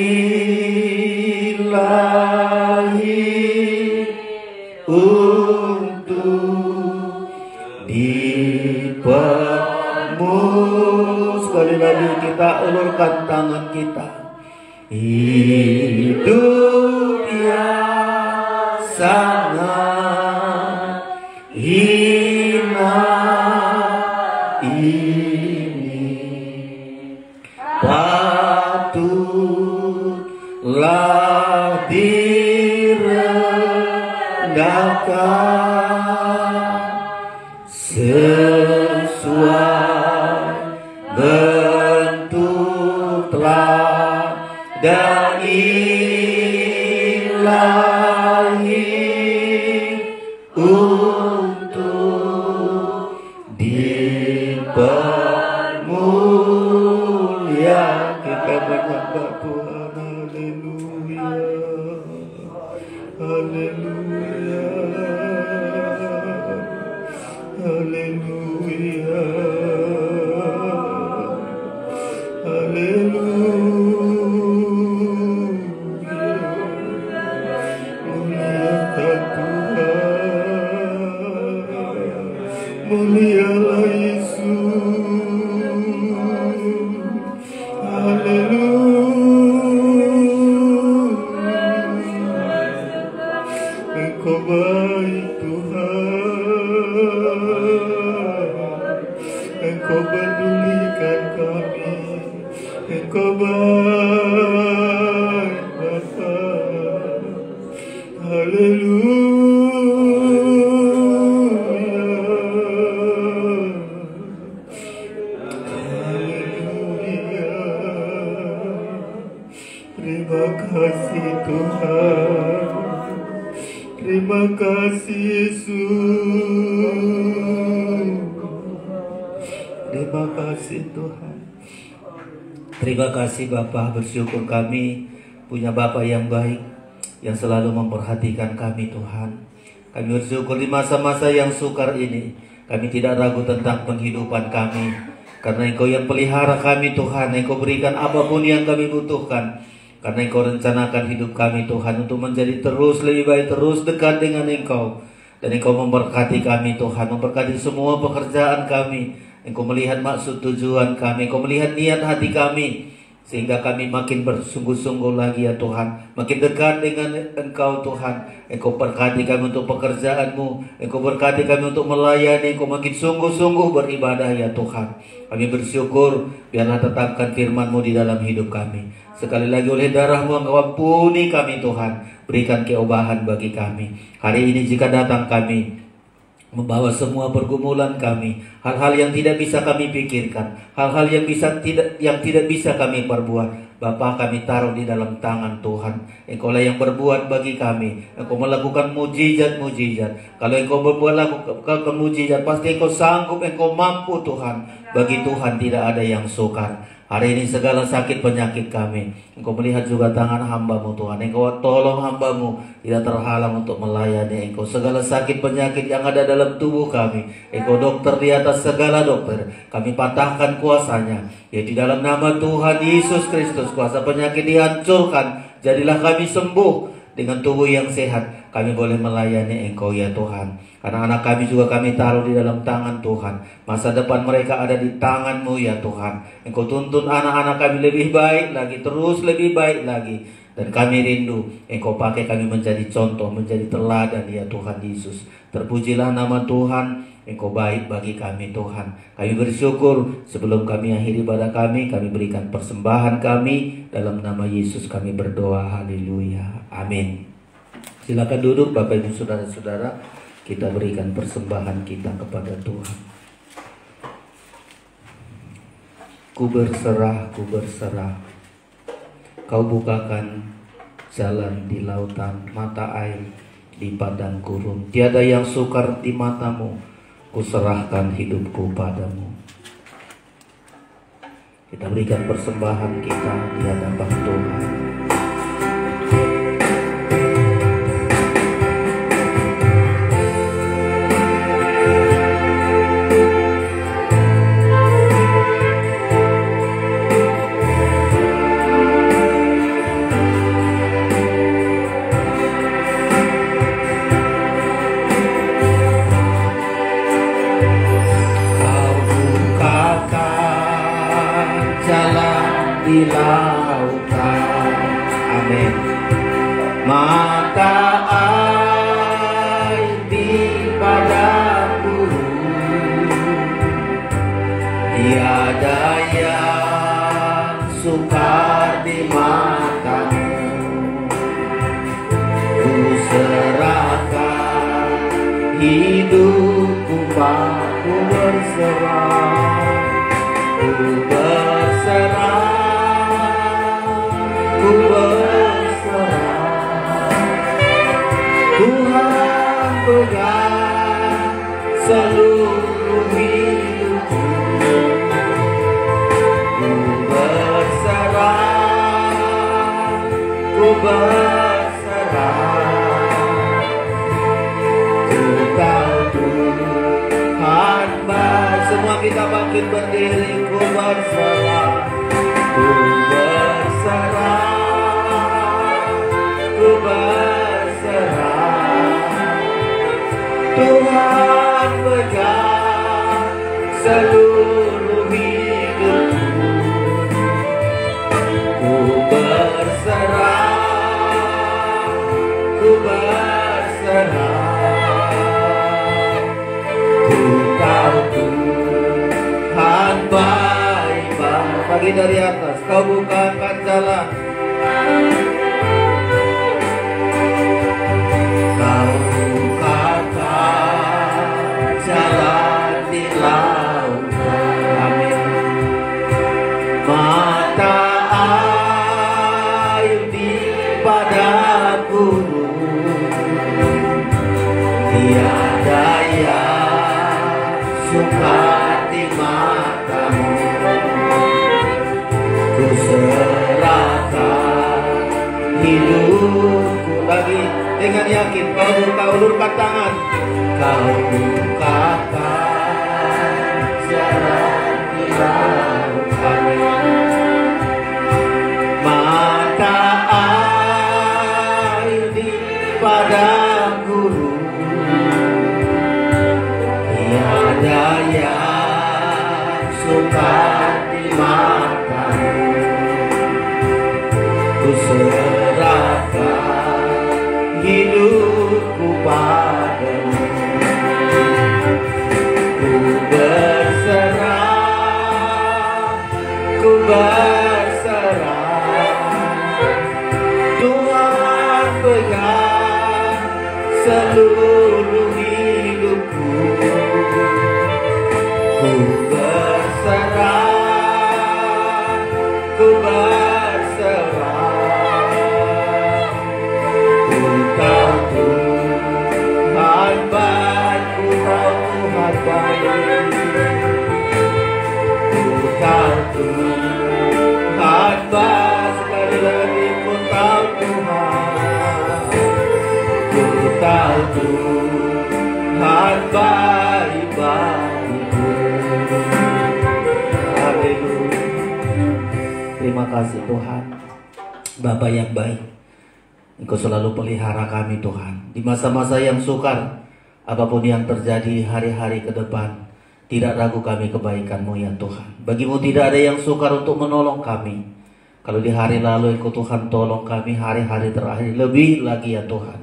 untuk dipermu. Sekali lagi kita ulurkan tangan kita. Hidup yang sangat hina ini patutlah direndahkan sesuai bentuk dan ilahi untuk dipermuliakan. Kita menyembah Tuhan. Haleluya, haleluya, haleluya, haleluya. Muliakan Tuhan, mulialah Yesus. Haleluya. Engkau baik Tuhan, Engkau pedulikan kami, Engkau baik Bapa. Haleluya, haleluya. Terima kasih Tuhan. Terima kasih Yesus. Terima kasih Tuhan. Terima kasih Bapa, bersyukur kami punya Bapa yang baik, yang selalu memperhatikan kami Tuhan. Kami bersyukur di masa-masa yang sukar ini, kami tidak ragu tentang penghidupan kami, karena Engkau yang pelihara kami Tuhan. Engkau berikan apapun yang kami butuhkan, karena Engkau rencanakan hidup kami Tuhan untuk menjadi terus lebih baik, terus dekat dengan Engkau. Dan Engkau memberkati kami Tuhan, memberkati semua pekerjaan kami. Engkau melihat maksud tujuan kami, Engkau melihat niat hati kami, sehingga kami makin bersungguh-sungguh lagi ya Tuhan, makin dekat dengan Engkau Tuhan. Engkau berkati kami untuk pekerjaan-Mu, Engkau berkati kami untuk melayani, Engkau makin sungguh-sungguh beribadah ya Tuhan. Kami bersyukur, biarlah tetapkan firman-Mu di dalam hidup kami. Sekali lagi oleh darah-Mu Engkau ampuni kami Tuhan, berikan keobahan bagi kami. Hari ini jika datang kami membawa semua pergumulan kami, hal-hal yang tidak bisa kami pikirkan, hal-hal yang tidak bisa kami perbuat, Bapa, kami taruh di dalam tangan Tuhan. Engkau lah yang berbuat bagi kami. Engkau melakukan mujizat-mujizat. Kalau Engkau melakukan mujizat, pasti Engkau sanggup, Engkau mampu Tuhan. Bagi Tuhan tidak ada yang sukar. Hari ini segala sakit penyakit kami, Engkau melihat juga tangan hamba-Mu Tuhan. Engkau tolong hamba-Mu tidak terhalang untuk melayani Engkau. Segala sakit penyakit yang ada dalam tubuh kami, Engkau dokter di atas segala dokter, kami patahkan kuasanya. Ya, di dalam nama Tuhan Yesus Kristus, kuasa penyakit dihancurkan. Jadilah kami sembuh dengan tubuh yang sehat. Kami boleh melayani Engkau ya Tuhan. Karena anak kami juga kami taruh di dalam tangan Tuhan. Masa depan mereka ada di tangan-Mu ya Tuhan. Engkau tuntun anak-anak kami lebih baik lagi, terus lebih baik lagi. Dan kami rindu Engkau pakai kami menjadi contoh, menjadi teladan ya Tuhan Yesus. Terpujilah nama Tuhan. Engkau baik bagi kami Tuhan. Kami bersyukur. Sebelum kami akhiri ibadah kami berikan persembahan kami. Dalam nama Yesus kami berdoa. Haleluya. Amin. Silakan duduk Bapak Ibu Saudara-saudara. Kita berikan persembahan kita kepada Tuhan. Ku berserah, ku berserah. Kau bukakan jalan di lautan, mata air di padang gurun. Tiada yang sukar di mata-Mu. Ku serahkan hidupku padamu. Kita berikan persembahan kita di hadapan Tuhan. Di lautan, amin. Mata air di padang gurun, tiada yang sukar di mata-Mu. Ku serahkan hidupku padamu, berserah, ku berserah. Ku bangkit berdiri, ku berserah, ku berserah, ku berserah. Tuhan pegang seluruh hidupku, ku berserah, ku berserah. Ku tahu Tuhan baik. Bagi dari atas, kau bukakan jalan, kau bukakan jalan di laut. Amin. Mata air di padang gurun, tiada yang suka di matamu. Ku serahkan hidupku lagi dengan yakin. Kau ulurkan tangan, kau bukakan jalan di laut. Mata air di padang gurun, tiada yang suka di matamu. Ku serahkan hidupku padamu. Ku berserah, ku berserah. Tuhan pegang seluruh hidupku. Ku berserah, ku berserah. Ku tahu Tuhan baik, ku tahu Tuhan baik. Ku tahu Tuhan baik, sekali lagi ku tahu Tuhan. Ku tahu Tuhan baik bagiku. Haleluya. Terima kasih Tuhan, Bapa yang baik. Engkau selalu pelihara kami Tuhan. Di masa-masa yang sukar, apapun yang terjadi hari-hari ke depan, tidak ragu kami kebaikan-Mu ya Tuhan. Bagimu tidak ada yang sukar untuk menolong kami. Kalau di hari lalu Engkau Tuhan tolong kami, hari-hari terakhir lebih lagi ya Tuhan.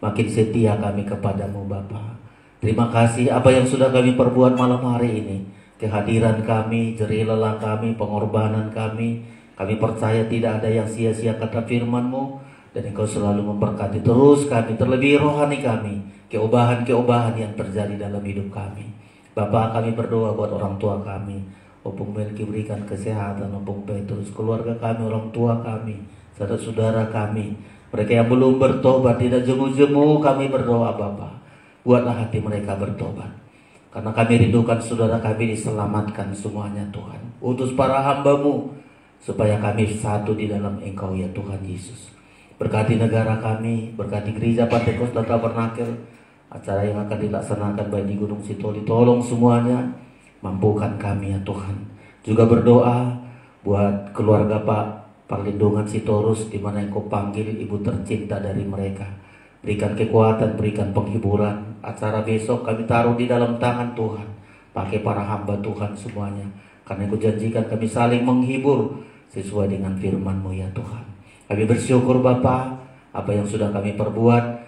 Makin setia kami kepadamu Bapa. Terima kasih apa yang sudah kami perbuat malam hari ini. Kehadiran kami, jerih lelah kami, pengorbanan kami. Kami percaya tidak ada yang sia-sia kata firman-Mu. Dan Engkau selalu memberkati terus kami, terlebih rohani kami, keobahan-keobahan yang terjadi dalam hidup kami. Bapa, kami berdoa buat orang tua kami, Opung Melki berikan kesehatan, Opung Petrus, keluarga kami, orang tua kami, saudara-saudara kami, mereka yang belum bertobat, tidak jemu-jemu, kami berdoa Bapa, buatlah hati mereka bertobat. Karena kami rindukan saudara kami diselamatkan semuanya Tuhan. Utus para hamba-Mu, supaya kami satu di dalam Engkau ya Tuhan Yesus. Berkati negara kami, berkati gereja Pantekosta Tabernakel, acara yang akan dilaksanakan baik di Gunung Sitoli. Tolong semuanya, mampukan kami ya Tuhan. Juga berdoa buat keluarga Pak Perlindungan Sitorus, di mana Engkau panggil ibu tercinta dari mereka. Berikan kekuatan, berikan penghiburan. Acara besok kami taruh di dalam tangan Tuhan. Pakai para hamba Tuhan semuanya. Karena Engkau janjikan kami saling menghibur sesuai dengan firman-Mu ya Tuhan. Kami bersyukur Bapa, apa yang sudah kami perbuat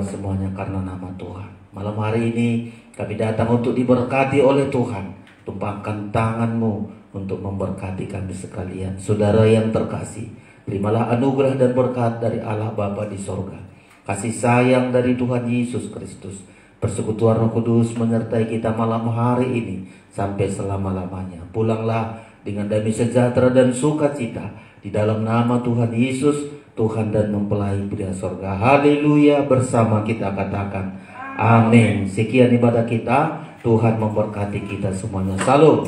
semuanya karena nama Tuhan. Malam hari ini kami datang untuk diberkati oleh Tuhan. Tumpahkan tangan-Mu untuk memberkati kami sekalian. Saudara yang terkasih, terimalah anugerah dan berkat dari Allah Bapa di sorga. Kasih sayang dari Tuhan Yesus Kristus, persekutuan Roh Kudus menyertai kita malam hari ini sampai selama-lamanya. Pulanglah dengan damai sejahtera dan sukacita. Di dalam nama Tuhan Yesus, Tuhan dan mempelai pria sorga. Haleluya, bersama kita katakan amin. Sekian ibadah kita, Tuhan memberkati kita semuanya. Salam.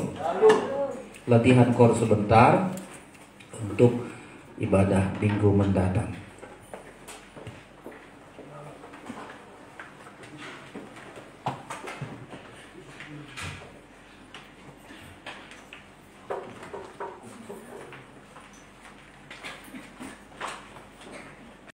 Latihan kor sebentar untuk ibadah minggu mendatang.